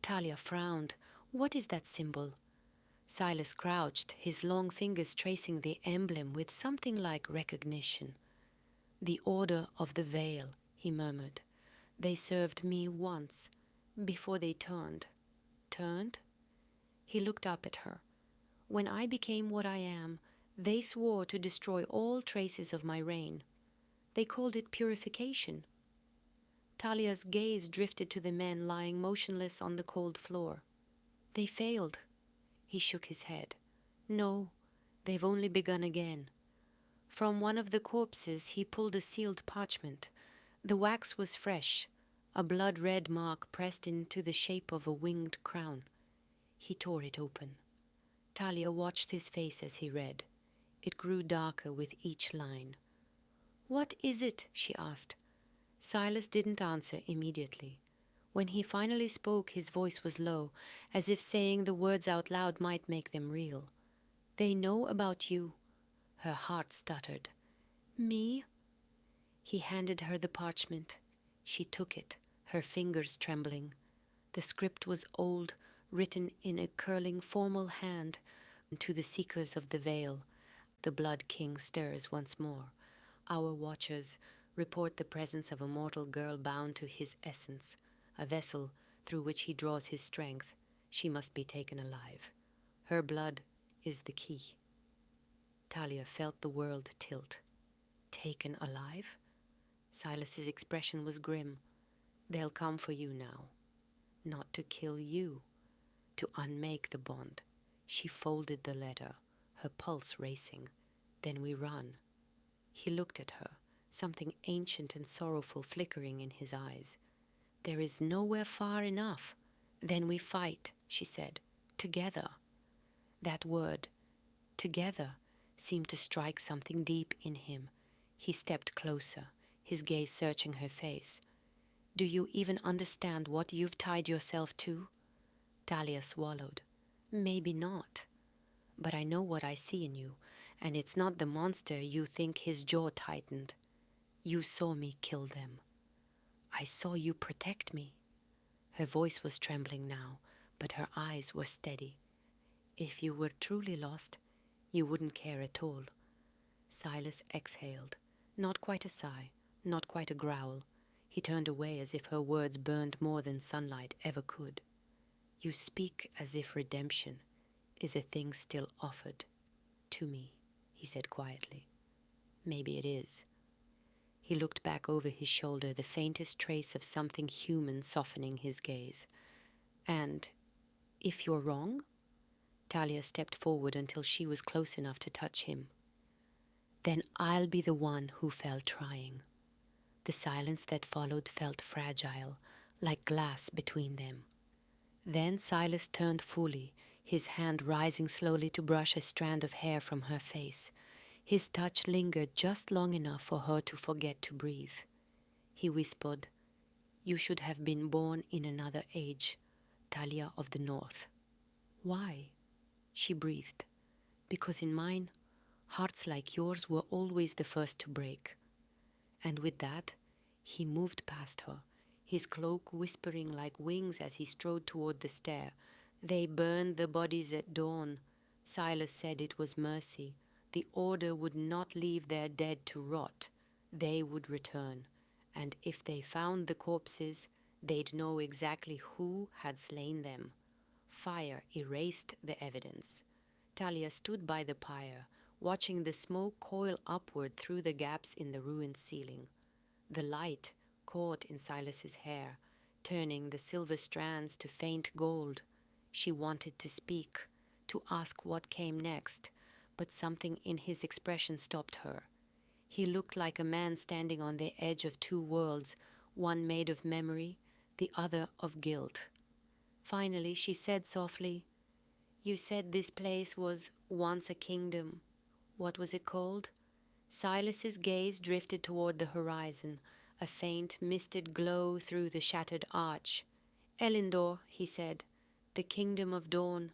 [SPEAKER 1] Talia frowned. What is that symbol? Silas crouched, his long fingers tracing the emblem with something like recognition. The Order of the Veil, he murmured. They served me once, before they turned. Turned? He looked up at her. When I became what I am, they swore to destroy all traces of my reign. They called it purification. Talia's gaze drifted to the men lying motionless on the cold floor. They failed. He shook his head. No, they've only begun again. From one of the corpses he pulled a sealed parchment. The wax was fresh, a blood-red mark pressed into the shape of a winged crown. He tore it open. Talia watched his face as he read. It grew darker with each line. "What is it?" she asked. Silas didn't answer immediately. When he finally spoke, his voice was low, as if saying the words out loud might make them real. "They know about you." Her heart stuttered. "Me?" He handed her the parchment. She took it, her fingers trembling. The script was old, written in a curling, formal hand. "To the seekers of the veil, the Blood King stirs once more. Our watchers report the presence of a mortal girl bound to his essence, a vessel through which he draws his strength. She must be taken alive. Her blood is the key." Talia felt the world tilt. Taken alive? Silas's expression was grim. "They'll come for you now. Not to kill you, to unmake the bond." She folded the letter, her pulse racing. "Then we run." He looked at her, something ancient and sorrowful flickering in his eyes. "There is nowhere far enough." "Then we fight," she said. "Together." That word, together, seemed to strike something deep in him. He stepped closer, his gaze searching her face. "Do you even understand what you've tied yourself to?" Talia swallowed. "Maybe not. But I know what I see in you, and it's not the monster you think." His jaw tightened. "You saw me kill them. I saw you protect me." Her voice was trembling now, but her eyes were steady. "If you were truly lost, you wouldn't care at all." Silas exhaled. Not quite a sigh, not quite a growl. He turned away as if her words burned more than sunlight ever could. "You speak as if redemption is a thing still offered to me," he said quietly. "Maybe it is." He looked back over his shoulder, the faintest trace of something human softening his gaze. "And if you're wrong?" Talia stepped forward until she was close enough to touch him. "Then I'll be the one who fell trying." The silence that followed felt fragile, like glass between them. Then Silas turned fully, his hand rising slowly to brush a strand of hair from her face. His touch lingered just long enough for her to forget to breathe. He whispered, "You should have been born in another age, Talia of the North." "Why?" She breathed. "Because in mine, hearts like yours were always the first to break." And with that, he moved past her, his cloak whispering like wings as he strode toward the stair. "They burned the bodies at dawn." Silas said it was mercy. The Order would not leave their dead to rot. They would return. And if they found the corpses, they'd know exactly who had slain them. Fire erased the evidence. Talia stood by the pyre, watching the smoke coil upward through the gaps in the ruined ceiling. The light caught in Silas's hair, turning the silver strands to faint gold. She wanted to speak, to ask what came next, but something in his expression stopped her. He looked like a man standing on the edge of two worlds, one made of memory, the other of guilt. Finally, she said softly, "You said this place was once a kingdom. What was it called?" Silas's gaze drifted toward the horizon, a faint, misted glow through the shattered arch. "Elendor," he said, "the kingdom of dawn."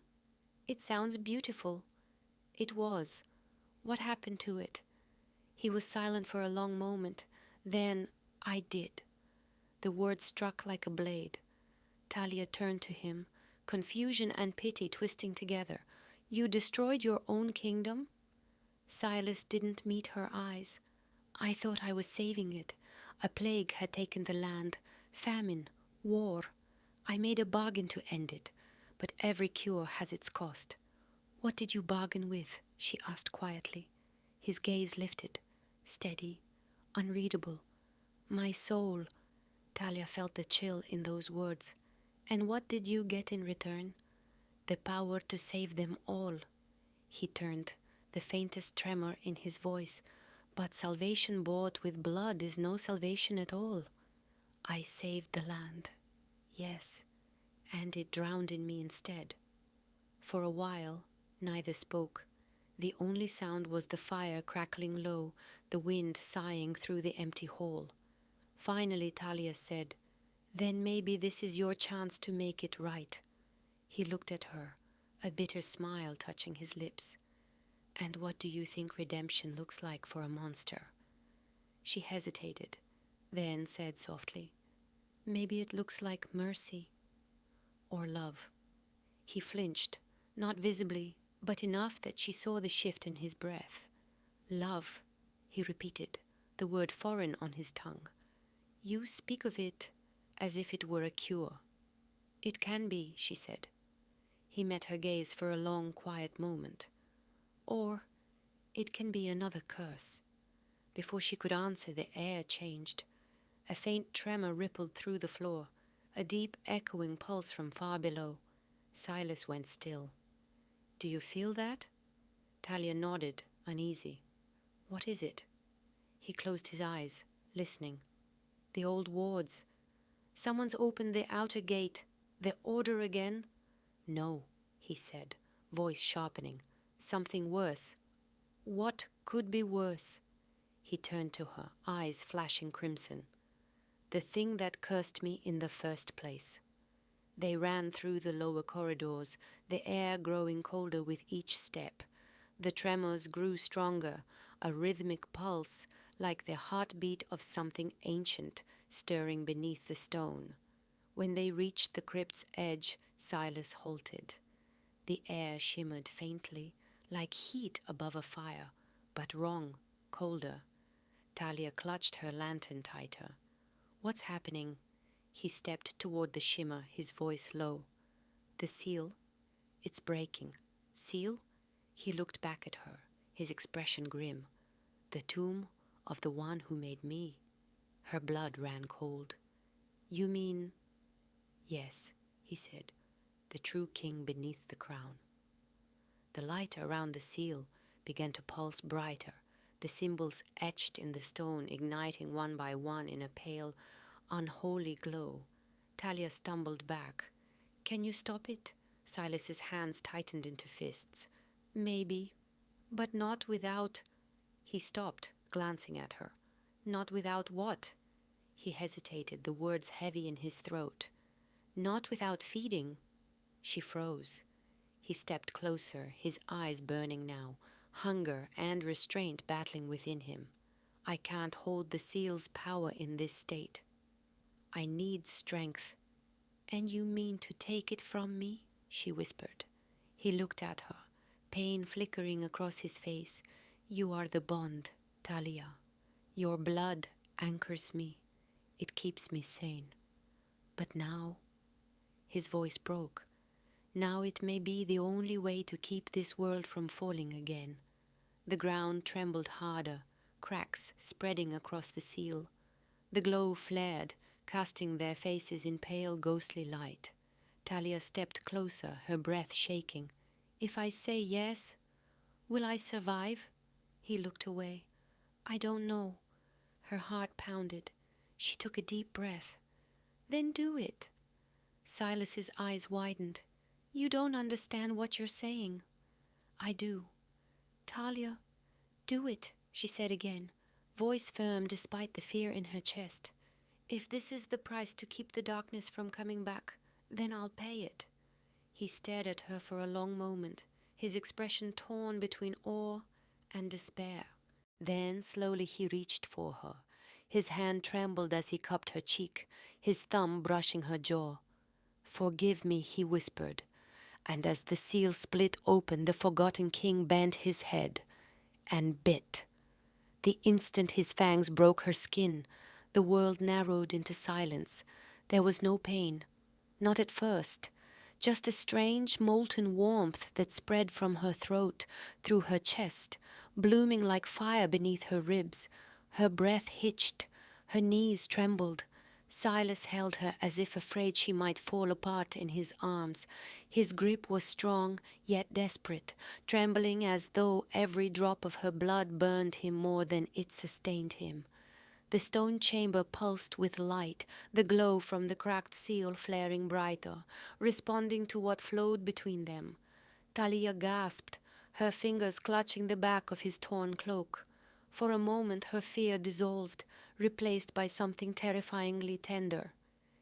[SPEAKER 1] "It sounds beautiful." It was. What happened to it? He was silent for a long moment. Then I did. The word struck like a blade. Talia turned to him, confusion and pity twisting together. You destroyed your own kingdom? Silas didn't meet her eyes. I thought I was saving it. A plague had taken the land. Famine. War. I made a bargain to end it. But every cure has its cost. What did you bargain with? She asked quietly. His gaze lifted. Steady. Unreadable. My soul. Talia felt the chill in those words. And what did you get in return? The power to save them all. He turned, the faintest tremor in his voice. But salvation bought with blood is no salvation at all. I saved the land. Yes, and it drowned in me instead. For a while, neither spoke. The only sound was the fire crackling low, the wind sighing through the empty hall. Finally, Talia said, Then maybe this is your chance to make it right. He looked at her, a bitter smile touching his lips. And what do you think redemption looks like for a monster? She hesitated, then said softly, Maybe it looks like mercy or love. He flinched, not visibly, but enough that she saw the shift in his breath. Love, he repeated, the word foreign on his tongue. You speak of it as if it were a cure. It can be, she said. He met her gaze for a long, quiet moment. Or it can be another curse. Before she could answer, the air changed. A faint tremor rippled through the floor, a deep echoing pulse from far below. Silas went still. Do you feel that? Talia nodded, uneasy. What is it? He closed his eyes, listening. The old wards. Someone's opened the outer gate. The order again? No, he said, voice sharpening. Something worse. What could be worse? He turned to her, eyes flashing crimson. The thing that cursed me in the first place. They ran through the lower corridors, the air growing colder with each step. The tremors grew stronger, a rhythmic pulse, like the heartbeat of something ancient stirring beneath the stone. When they reached the crypt's edge, Silas halted. The air shimmered faintly, like heat above a fire, but wrong, colder. Talia clutched her lantern tighter. What's happening? He stepped toward the shimmer, his voice low. The seal? It's breaking. Seal? He looked back at her, his expression grim. The tomb of the one who made me. Her blood ran cold. You mean? Yes, he said, the true king beneath the crown. The light around the seal began to pulse brighter, the symbols etched in the stone igniting one by one in a pale, unholy glow. Talia stumbled back. Can you stop it? Silas's hands tightened into fists. Maybe, but not without... He stopped, glancing at her. Not without what? He hesitated, the words heavy in his throat. Not without feeding. She froze. He stepped closer, his eyes burning now, hunger and restraint battling within him. I can't hold the seal's power in this state. I need strength. And you mean to take it from me? She whispered. He looked at her, pain flickering across his face. You are the bond, Talia. Your blood anchors me. It keeps me sane. But now... His voice broke. Now it may be the only way to keep this world from falling again. The ground trembled harder, cracks spreading across the seal. The glow flared, casting their faces in pale ghostly light. Talia stepped closer, her breath shaking. If I say yes, will I survive? He looked away. I don't know. Her heart pounded. She took a deep breath. Then do it. Silas's eyes widened. You don't understand what you're saying. I do. Talia, do it, she said again, voice firm despite the fear in her chest. If this is the price to keep the darkness from coming back, then I'll pay it. He stared at her for a long moment, his expression torn between awe and despair. Then slowly he reached for her, His hand trembled as he cupped her cheek, his thumb brushing her jaw. "Forgive me," he whispered, and as the seal split open, the forgotten king bent his head and bit. The instant his fangs broke her skin, the world narrowed into silence. There was no pain, not at first, just a strange molten warmth that spread from her throat, through her chest, blooming like fire beneath her ribs. Her breath hitched, her knees trembled. Silas held her as if afraid she might fall apart in his arms. His grip was strong, yet desperate, trembling as though every drop of her blood burned him more than it sustained him. The stone chamber pulsed with light, the glow from the cracked seal flaring brighter, responding to what flowed between them. Talia gasped, her fingers clutching the back of his torn cloak. For a moment her fear dissolved, replaced by something terrifyingly tender.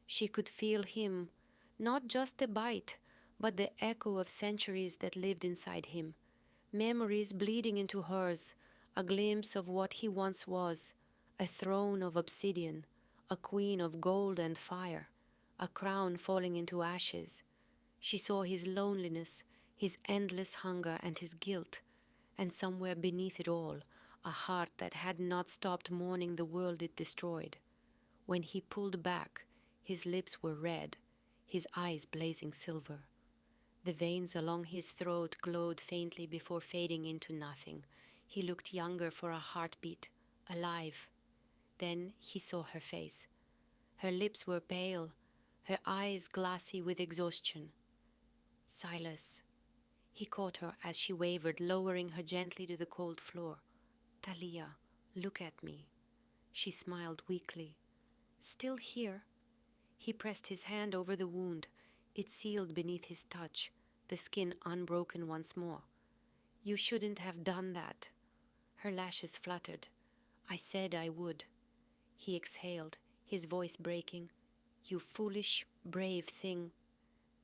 [SPEAKER 1] She could feel him, not just the bite, but the echo of centuries that lived inside him. Memories bleeding into hers, a glimpse of what he once was, a throne of obsidian, a queen of gold and fire, a crown falling into ashes. She saw his loneliness, his endless hunger and his guilt, and somewhere beneath it all, a heart that had not stopped mourning the world it destroyed. When he pulled back, his lips were red, his eyes blazing silver. The veins along his throat glowed faintly before fading into nothing. He looked younger for a heartbeat, alive. Then he saw her face. Her lips were pale, her eyes glassy with exhaustion. "Silas." He caught her as she wavered, lowering her gently to the cold floor. "Talia, look at me." She smiled weakly. "Still here?" He pressed his hand over the wound. It sealed beneath his touch, the skin unbroken once more. "You shouldn't have done that." Her lashes fluttered. "I said I would." He exhaled, his voice breaking. "You foolish, brave thing."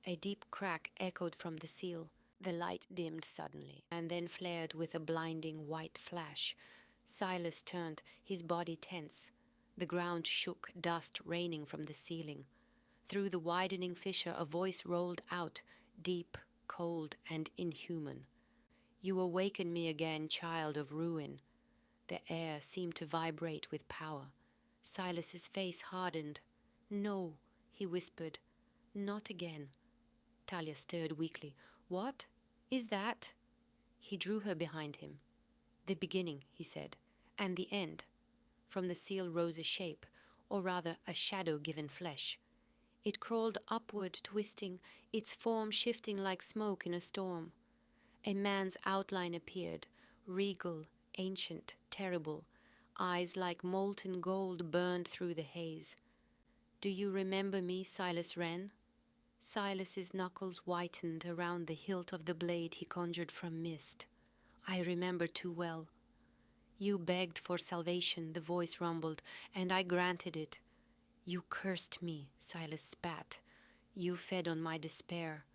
[SPEAKER 1] A deep crack echoed from the seal. The light dimmed suddenly, and then flared with a blinding white flash. Silas turned, his body tense. The ground shook, dust raining from the ceiling. Through the widening fissure a voice rolled out, deep, cold, and inhuman. "You awaken me again, child of ruin." The air seemed to vibrate with power. Silas's face hardened. "No," he whispered. "Not again." Talia stirred weakly. "What is that?" He drew her behind him. "The beginning," he said, "and the end." From the seal rose a shape, or rather a shadow given flesh. It crawled upward, twisting, its form shifting like smoke in a storm. A man's outline appeared, regal, ancient, terrible. Eyes like molten gold burned through the haze. "Do you remember me, Silas Wren?" Silas's knuckles whitened around the hilt of the blade he conjured from mist. "I remember too well." "You begged for salvation," the voice rumbled, "and I granted it." "You cursed me," Silas spat. "You fed on my despair,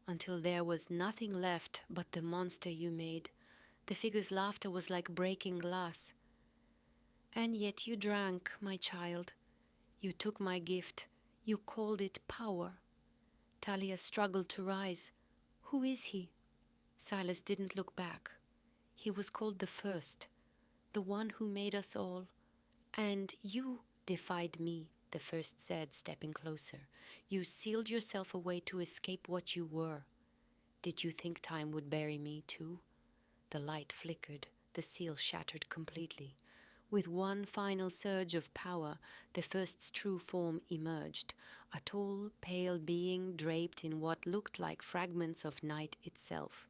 [SPEAKER 1] until there was nothing left but the monster you made." The figure's laughter was like breaking glass. "And yet you drank, my child. You took my gift. You called it power." Talia struggled to rise. "Who is he?" Silas didn't look back. "He was called the First, the one who made us all. And you defied me," the First said, stepping closer. "You sealed yourself away to escape what you were. Did you think time would bury me too?" The light flickered, the seal shattered completely. With one final surge of power, the First's true form emerged, a tall, pale being draped in what looked like fragments of night itself.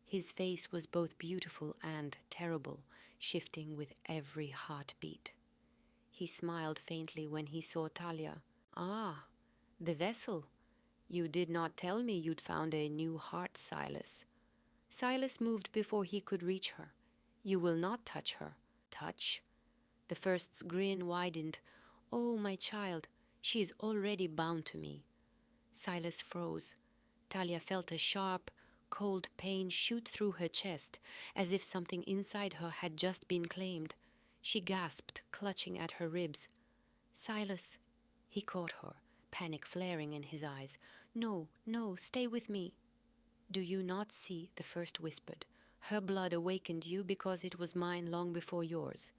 [SPEAKER 1] His face was both beautiful and terrible, shifting with every heartbeat. He smiled faintly when he saw Talia. "Ah, the vessel. You did not tell me you'd found a new heart, Silas." Silas moved before he could reach her. "You will not touch her." "Touch?" The First's grin widened. "Oh, my child, she is already bound to me." Silas froze. Talia felt a sharp, cold pain shoot through her chest, as if something inside her had just been claimed. She gasped, clutching at her ribs. "Silas!" He caught her, panic flaring in his eyes. "No, no, stay with me." "Do you not see?" the first whispered. "Her blood awakened you because it was mine long before yours."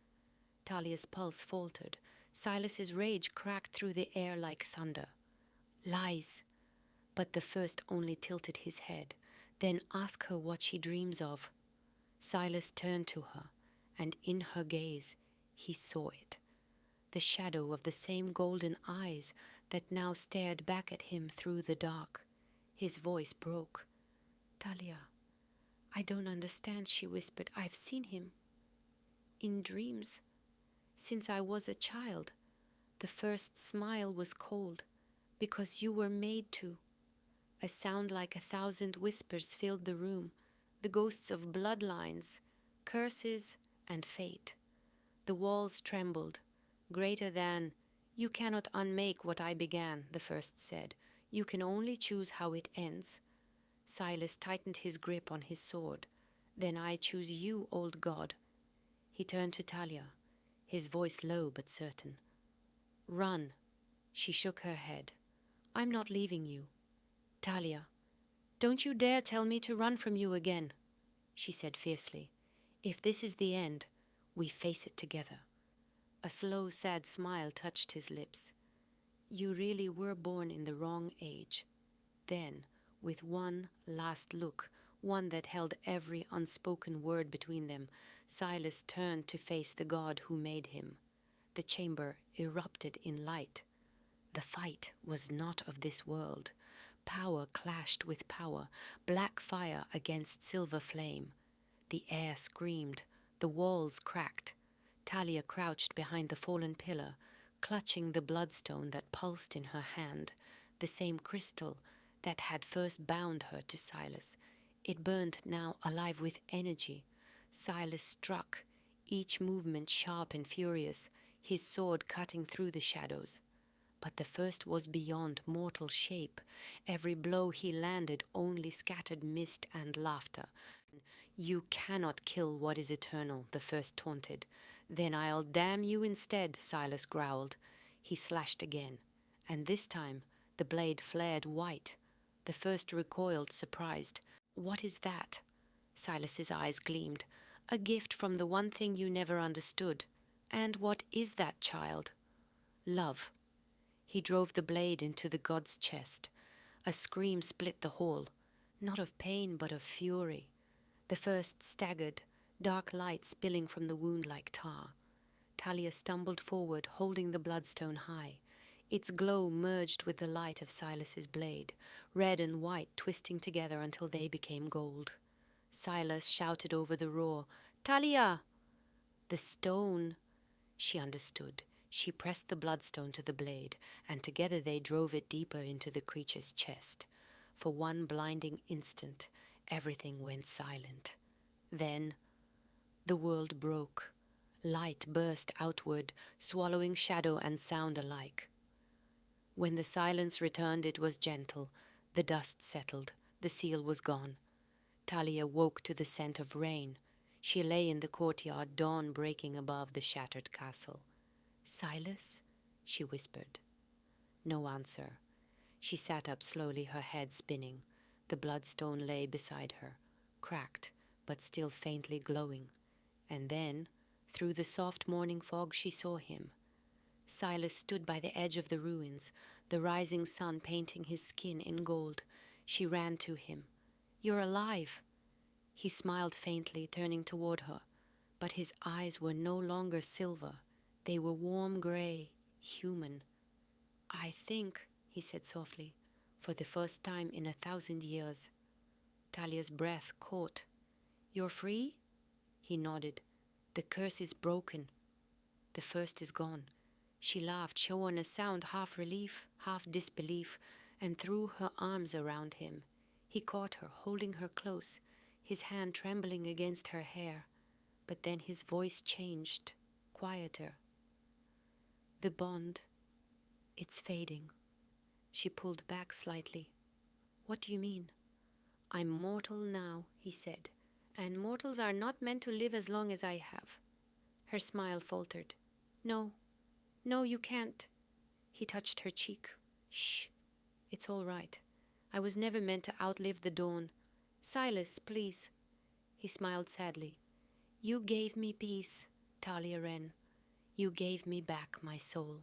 [SPEAKER 1] Talia's pulse faltered. Silas's rage cracked through the air like thunder. "Lies!" But the first only tilted his head. "Then ask her what she dreams of." Silas turned to her, and in her gaze he saw it. The shadow of the same golden eyes that now stared back at him through the dark. His voice broke. "Talia, I don't understand," she whispered. "I've seen him in dreams since I was a child. The first smile was cold because you were made to." A sound like 1,000 whispers filled the room, the ghosts of bloodlines, curses, and fate. The walls trembled, greater than, "You cannot unmake what I began," the first said. "You can only choose how it ends." Silas tightened his grip on his sword. "Then I choose you, old god." He turned to Talia, his voice low but certain. "Run." She shook her head. "I'm not leaving you." "Talia, don't you dare tell me to run from you again," she said fiercely. "If this is the end, we face it together." A slow, sad smile touched his lips. "You really were born in the wrong age." Then, with one last look, one that held every unspoken word between them, Silas turned to face the God who made him. The chamber erupted in light. The fight was not of this world. Power clashed with power, black fire against silver flame. The air screamed, the walls cracked. Talia crouched behind the fallen pillar, clutching the bloodstone that pulsed in her hand, the same crystal that had first bound her to Silas. It burned now alive with energy. Silas struck, each movement sharp and furious, his sword cutting through the shadows. But the first was beyond mortal shape. Every blow he landed only scattered mist and laughter. "You cannot kill what is eternal," the first taunted. "Then I'll damn you instead," Silas growled. He slashed again, and this time the blade flared white. The first recoiled, surprised. "What is that?" Silas's eyes gleamed. "A gift from the one thing you never understood." "And what is that, child?" "Love." He drove the blade into the god's chest. A scream split the hall, not of pain but of fury. The first staggered, dark light spilling from the wound like tar. Talia stumbled forward, holding the bloodstone high. Its glow merged with the light of Silas's blade, red and white twisting together until they became gold. Silas shouted over the roar, "Talia!" "The stone!" She understood. She pressed the bloodstone to the blade, and together they drove it deeper into the creature's chest. For one blinding instant, everything went silent. Then the world broke. Light burst outward, swallowing shadow and sound alike. When the silence returned, it was gentle. The dust settled. The seal was gone. Talia woke to the scent of rain. She lay in the courtyard, dawn breaking above the shattered castle. "Silas?" she whispered. No answer. She sat up slowly, her head spinning. The bloodstone lay beside her, cracked, but still faintly glowing. And then, through the soft morning fog, she saw him. Silas stood by the edge of the ruins, the rising sun painting his skin in gold. She ran to him. "You're alive!" He smiled faintly, turning toward her, but his eyes were no longer silver. They were warm gray, human. "I think," he said softly, "for the first time in 1,000 years." Talia's breath caught. "You're free?" He nodded. "The curse is broken. The first is gone." She laughed, showing a sound half relief, half disbelief, and threw her arms around him. He caught her, holding her close, his hand trembling against her hair. But then his voice changed, quieter. "The bond, it's fading." She pulled back slightly. "What do you mean?" "I'm mortal now," he said, "and mortals are not meant to live as long as I have." Her smile faltered. No, no, you can't. He touched her cheek. Shh, it's all right. I was never meant to outlive the dawn. Silas, please. He smiled sadly. You gave me peace, Talia Wren. You gave me back my soul.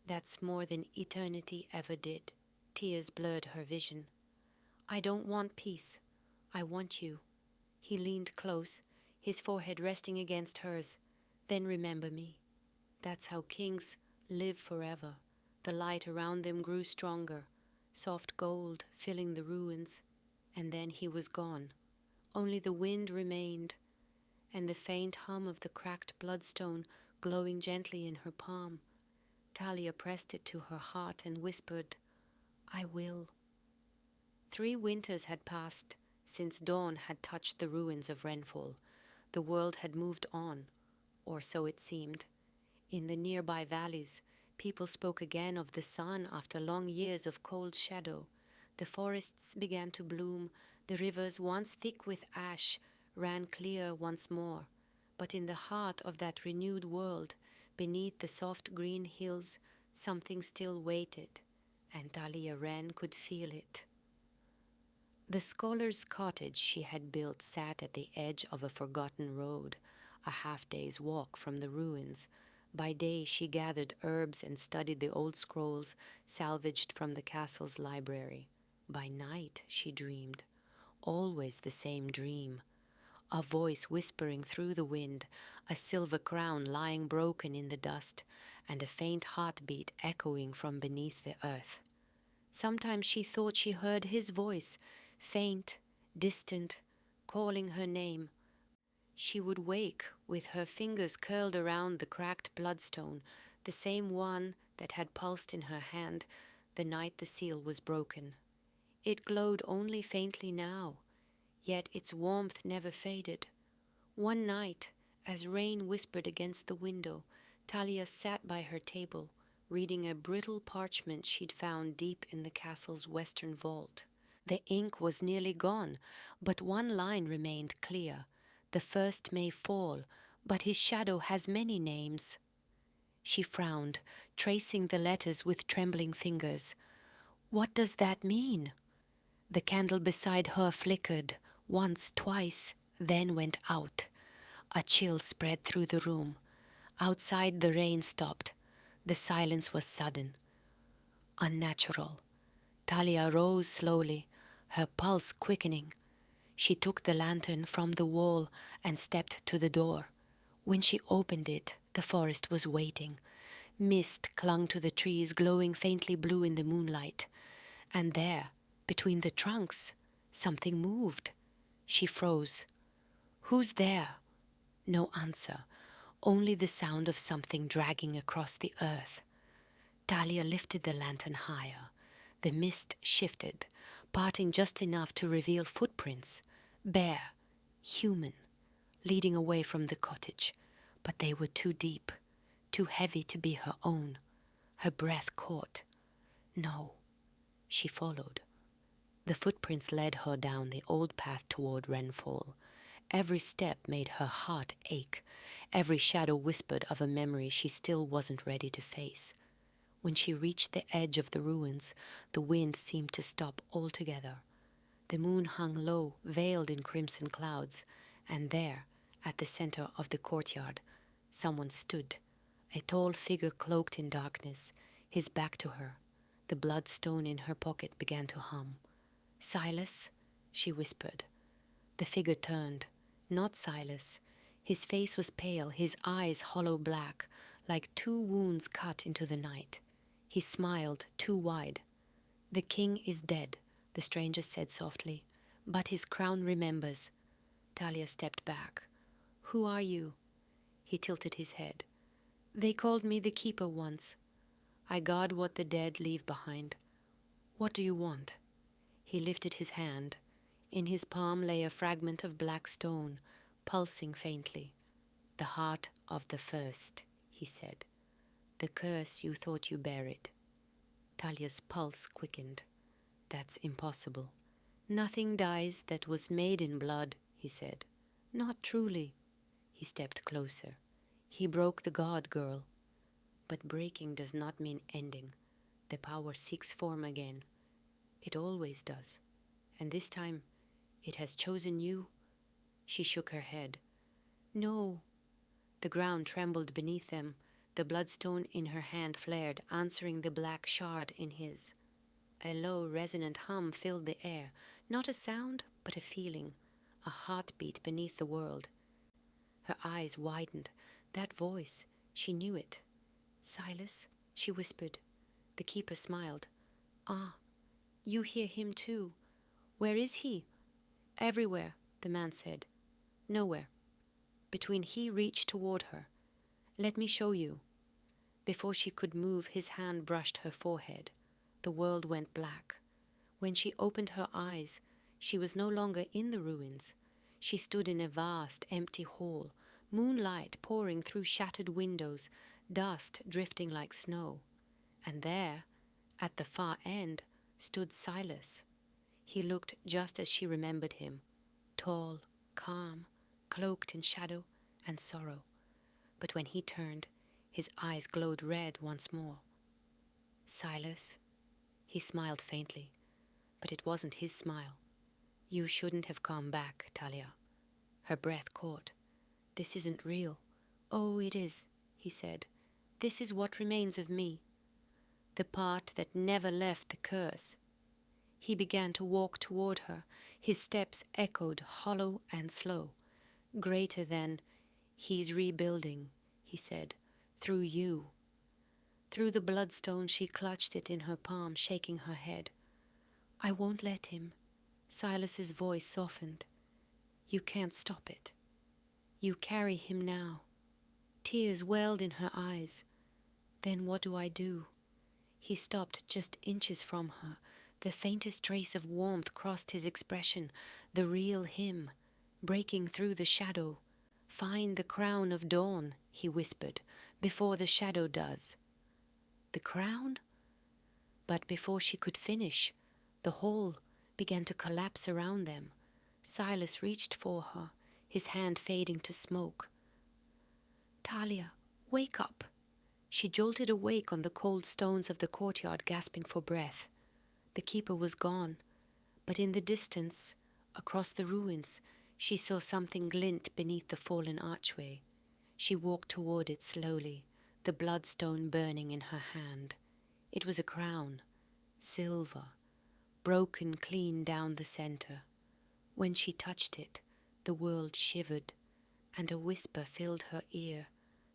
[SPEAKER 1] That's more than eternity ever did. Tears blurred her vision. I don't want peace. I want you. He leaned close, his forehead resting against hers. Then remember me. That's how kings live forever. The light around them grew stronger, soft gold filling the ruins. And then he was gone. Only the wind remained, and the faint hum of the cracked bloodstone glowing gently in her palm. Talia pressed it to her heart and whispered, I will. 3 winters had passed since dawn had touched the ruins of Rhenfall. The world had moved on, or so it seemed. In the nearby valleys, people spoke again of the sun after long years of cold shadow. The forests began to bloom. The rivers, once thick with ash, ran clear once more. But in the heart of that renewed world, beneath the soft green hills, something still waited, and Talia Wren could feel it. The scholar's cottage she had built sat at the edge of a forgotten road, a half-day's walk from the ruins. By day she gathered herbs and studied the old scrolls salvaged from the castle's library. By night she dreamed, always the same dream. A voice whispering through the wind, a silver crown lying broken in the dust, and a faint heartbeat echoing from beneath the earth. Sometimes she thought she heard his voice, faint, distant, calling her name. She would wake with her fingers curled around the cracked bloodstone, the same one that had pulsed in her hand the night the seal was broken. It glowed only faintly now, yet its warmth never faded. One night, as rain whispered against the window, Talia sat by her table, reading a brittle parchment she'd found deep in the castle's western vault. The ink was nearly gone, but one line remained clear. The first may fall, but his shadow has many names. She frowned, tracing the letters with trembling fingers. What does that mean? The candle beside her flickered, once, twice, then went out. A chill spread through the room. Outside the rain stopped. The silence was sudden, unnatural. Talia rose slowly, her pulse quickening. She took the lantern from the wall and stepped to the door. When she opened it, the forest was waiting. Mist clung to the trees, glowing faintly blue in the moonlight. And there, between the trunks, something moved. She froze. Who's there? No answer, only the sound of something dragging across the earth. Talia lifted the lantern higher. The mist shifted, parting just enough to reveal footprints, bare, human, leading away from the cottage. But they were too deep, too heavy to be her own. Her breath caught. No, she followed. The footprints led her down the old path toward Rhenfall. Every step made her heart ache. Every shadow whispered of a memory she still wasn't ready to face. When she reached the edge of the ruins, the wind seemed to stop altogether. The moon hung low, veiled in crimson clouds, and there, at the center of the courtyard, someone stood, a tall figure cloaked in darkness, his back to her. The bloodstone in her pocket began to hum. Silas, she whispered. The figure turned. Not Silas. His face was pale, his eyes hollow black, like 2 wounds cut into the night. He smiled, too wide. The king is dead, the stranger said softly, but his crown remembers. Talia stepped back. Who are you? He tilted his head. They called me the keeper once. I guard what the dead leave behind. What do you want? He lifted his hand. In his palm lay a fragment of black stone, pulsing faintly. The heart of the first, he said. The curse you thought you buried. Talia's pulse quickened. That's impossible. Nothing dies that was made in blood, he said. Not truly. He stepped closer. He broke the god, girl. But breaking does not mean ending. The power seeks form again. It always does. And this time, it has chosen you. She shook her head. No. The ground trembled beneath them. The bloodstone in her hand flared, answering the black shard in his. A low, resonant hum filled the air. Not a sound, but a feeling. A heartbeat beneath the world. Her eyes widened. That voice, she knew it. Silas, she whispered. The keeper smiled. Ah, you hear him too. Where is he? Everywhere, the man said. Nowhere. Between he reached toward her. Let me show you. Before she could move, his hand brushed her forehead. The world went black. When she opened her eyes, she was no longer in the ruins. She stood in a vast, empty hall, moonlight pouring through shattered windows, dust drifting like snow. And there, at the far end, stood Silas. He looked just as she remembered him, tall, calm, cloaked in shadow and sorrow. But when he turned, his eyes glowed red once more. Silas, he smiled faintly, but it wasn't his smile. You shouldn't have come back, Talia. Her breath caught. This isn't real. Oh, it is, he said. This is what remains of me. The part that never left the curse. He began to walk toward her. His steps echoed hollow and slow. Greater than, he's rebuilding, he said, through you. Through the bloodstone she clutched it in her palm, shaking her head. I won't let him. Silas's voice softened. You can't stop it. You carry him now. Tears welled in her eyes. Then what do I do? He stopped just inches from her. The faintest trace of warmth crossed his expression. The real him, breaking through the shadow. Find the crown of dawn, he whispered, before the shadow does. The crown? But before she could finish, the hall began to collapse around them. Silas reached for her, his hand fading to smoke. Talia, wake up! She jolted awake on the cold stones of the courtyard, gasping for breath. The keeper was gone, but in the distance, across the ruins, she saw something glint beneath the fallen archway. She walked toward it slowly, the bloodstone burning in her hand. It was a crown, silver, broken clean down the center. When she touched it, the world shivered, and a whisper filled her ear,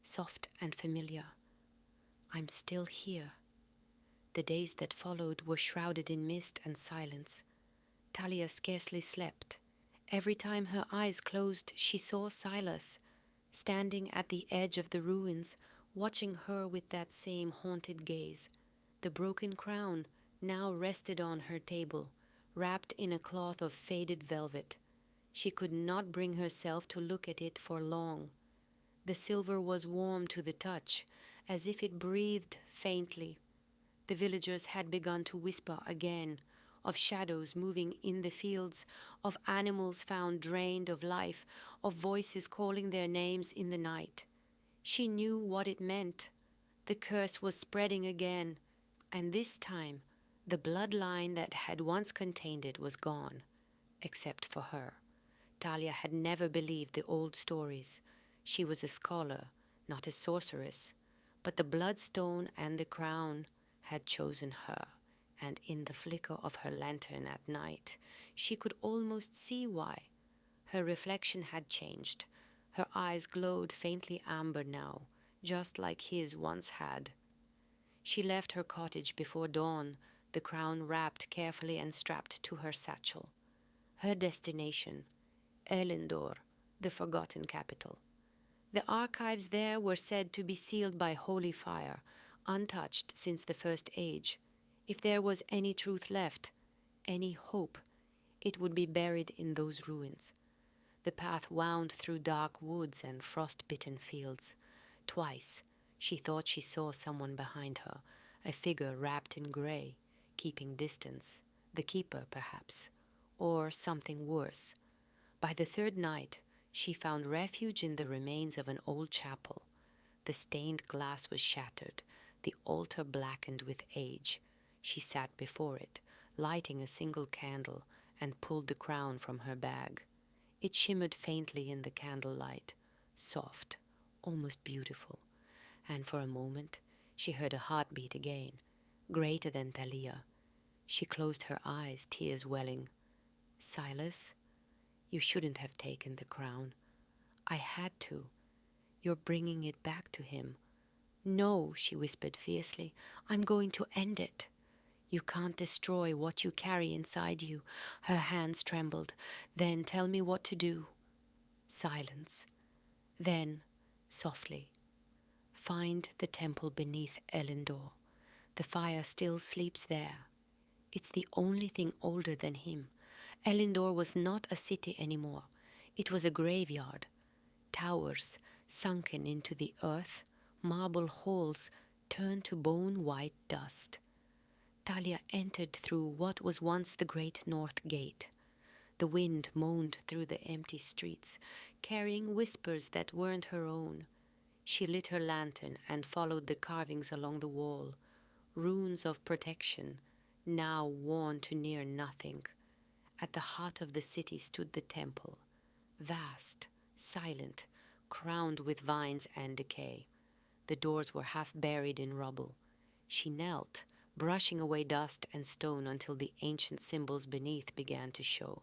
[SPEAKER 1] soft and familiar. I'm still here. The days that followed were shrouded in mist and silence. Talia scarcely slept. Every time her eyes closed, she saw Silas, standing at the edge of the ruins, watching her with that same haunted gaze. The broken crown now rested on her table, wrapped in a cloth of faded velvet. She could not bring herself to look at it for long. The silver was warm to the touch, as if it breathed faintly. The villagers had begun to whisper again, of shadows moving in the fields, of animals found drained of life, of voices calling their names in the night. She knew what it meant. The curse was spreading again, and this time the bloodline that had once contained it was gone, except for her. Talia had never believed the old stories. She was a scholar, not a sorceress, but the bloodstone and the crown had chosen her, and in the flicker of her lantern at night, she could almost see why. Her reflection had changed. Her eyes glowed faintly amber now, just like his once had. She left her cottage before dawn, the crown wrapped carefully and strapped to her satchel. Her destination, Elendor, the forgotten capital. The archives there were said to be sealed by holy fire, untouched since the First Age. If there was any truth left, any hope, it would be buried in those ruins. The path wound through dark woods and frost-bitten fields. Twice she thought she saw someone behind her, a figure wrapped in grey, keeping distance, the keeper perhaps, or something worse. By the third night, she found refuge in the remains of an old chapel. The stained glass was shattered, the altar blackened with age. She sat before it, lighting a single candle, and pulled the crown from her bag. It shimmered faintly in the candlelight, soft, almost beautiful, and for a moment she heard a heartbeat again, greater than Talia. She closed her eyes, tears welling. "Silas, you shouldn't have taken the crown. I had to. You're bringing it back to him." "No," she whispered fiercely. "I'm going to end it." "You can't destroy what you carry inside you." Her hands trembled. "Then tell me what to do." Silence. Then, softly, "Find the temple beneath Elendor. The fire still sleeps there. It's the only thing older than him. Elendor was not a city anymore. It was a graveyard. Towers sunken into the earth, marble halls turned to bone-white dust. Talia entered through what was once the great north gate. The wind moaned through the empty streets, carrying whispers that weren't her own. She lit her lantern and followed the carvings along the wall, runes of protection, now worn to near nothing. At the heart of the city stood the temple, vast, silent, crowned with vines and decay. The doors were half buried in rubble. She knelt, brushing away dust and stone until the ancient symbols beneath began to show.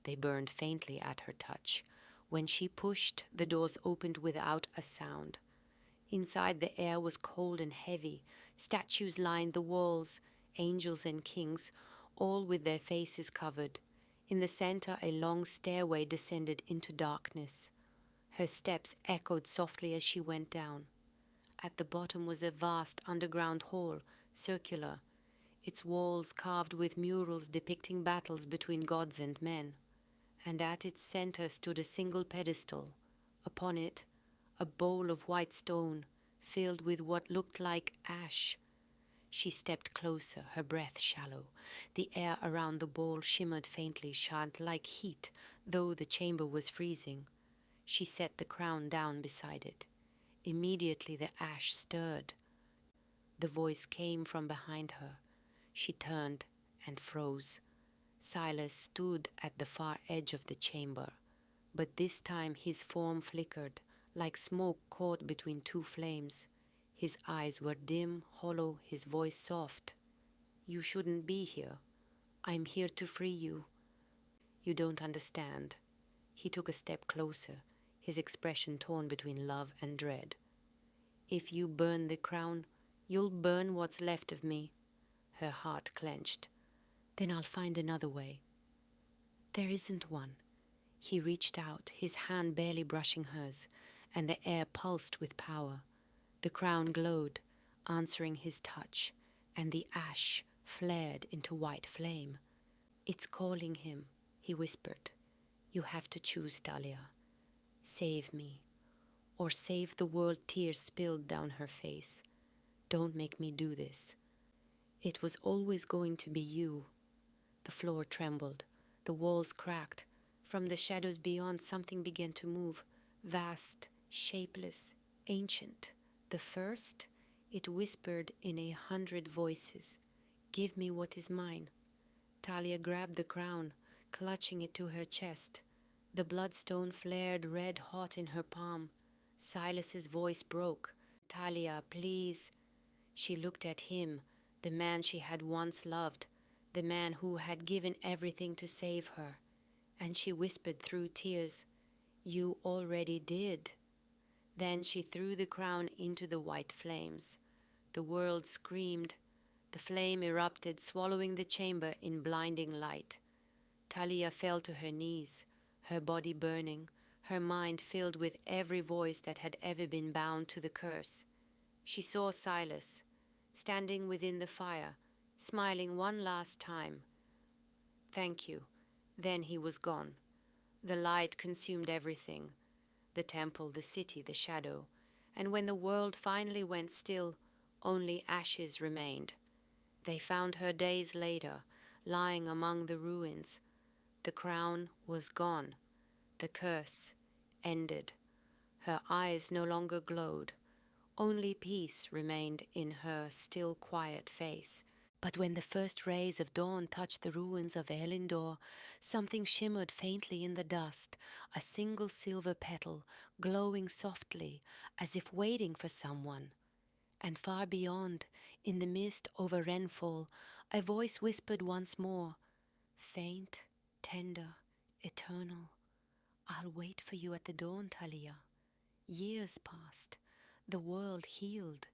[SPEAKER 1] They burned faintly at her touch. When she pushed, the doors opened without a sound. Inside, the air was cold and heavy. Statues lined the walls, angels and kings, all with their faces covered. In the center, a long stairway descended into darkness. Her steps echoed softly as she went down. At the bottom was a vast underground hall, circular, its walls carved with murals depicting battles between gods and men. And at its center stood a single pedestal. Upon it, a bowl of white stone filled with what looked like ash. She stepped closer, her breath shallow. The air around the bowl shimmered faintly, shot like heat, though the chamber was freezing. She set the crown down beside it. Immediately the ash stirred. The voice came from behind her. She turned and froze. Silas stood at the far edge of the chamber, but this time his form flickered, like smoke caught between two flames. His eyes were dim, hollow, his voice soft. "You shouldn't be here. I'm here to free you. You don't understand." He took a step closer, his expression torn between love and dread. "If you burn the crown, you'll burn what's left of me." Her heart clenched. "Then I'll find another way." "There isn't one." He reached out, his hand barely brushing hers, and the air pulsed with power. The crown glowed, answering his touch, and the ash flared into white flame. "It's calling him," he whispered. "You have to choose, Talia. Save me, or save the world." Tears spilled down her face. "Don't make me do this. It was always going to be you." The floor trembled. The walls cracked. From the shadows beyond, something began to move, vast, shapeless, ancient. "The first," it whispered in 100 voices. "Give me what is mine." Talia grabbed the crown, clutching it to her chest. The bloodstone flared red-hot in her palm. Silas's voice broke. "Talia, please." She looked at him, the man she had once loved, the man who had given everything to save her. And she whispered through tears, "You already did." Then she threw the crown into the white flames. The world screamed. The flame erupted, swallowing the chamber in blinding light. Talia fell to her knees, her body burning, her mind filled with every voice that had ever been bound to the curse. She saw Silas, standing within the fire, smiling one last time. "Thank you." Then he was gone. The light consumed everything, the temple, the city, the shadow, and when the world finally went still, only ashes remained. They found her days later, lying among the ruins. The crown was gone, the curse ended. Her eyes no longer glowed. Only peace remained in her still quiet face. But when the first rays of dawn touched the ruins of Elindor, something shimmered faintly in the dust, a single silver petal glowing softly as if waiting for someone. And far beyond, in the mist over Rhenfall, a voice whispered once more, faint, tender, eternal, I'll wait for you at the dawn, Talia. Years passed. The world healed.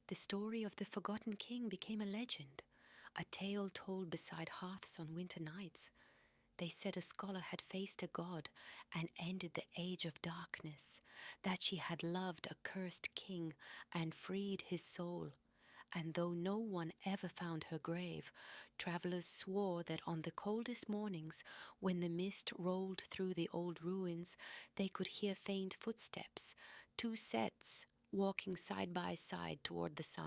[SPEAKER 1] The story of the forgotten king became a legend, a tale told beside hearths on winter nights. They said a scholar had faced a god and ended the age of darkness, that she had loved a cursed king and freed his soul. And though no one ever found her grave, travelers swore that on the coldest mornings, when the mist rolled through the old ruins, they could hear faint footsteps, two sets walking side by side toward the sun.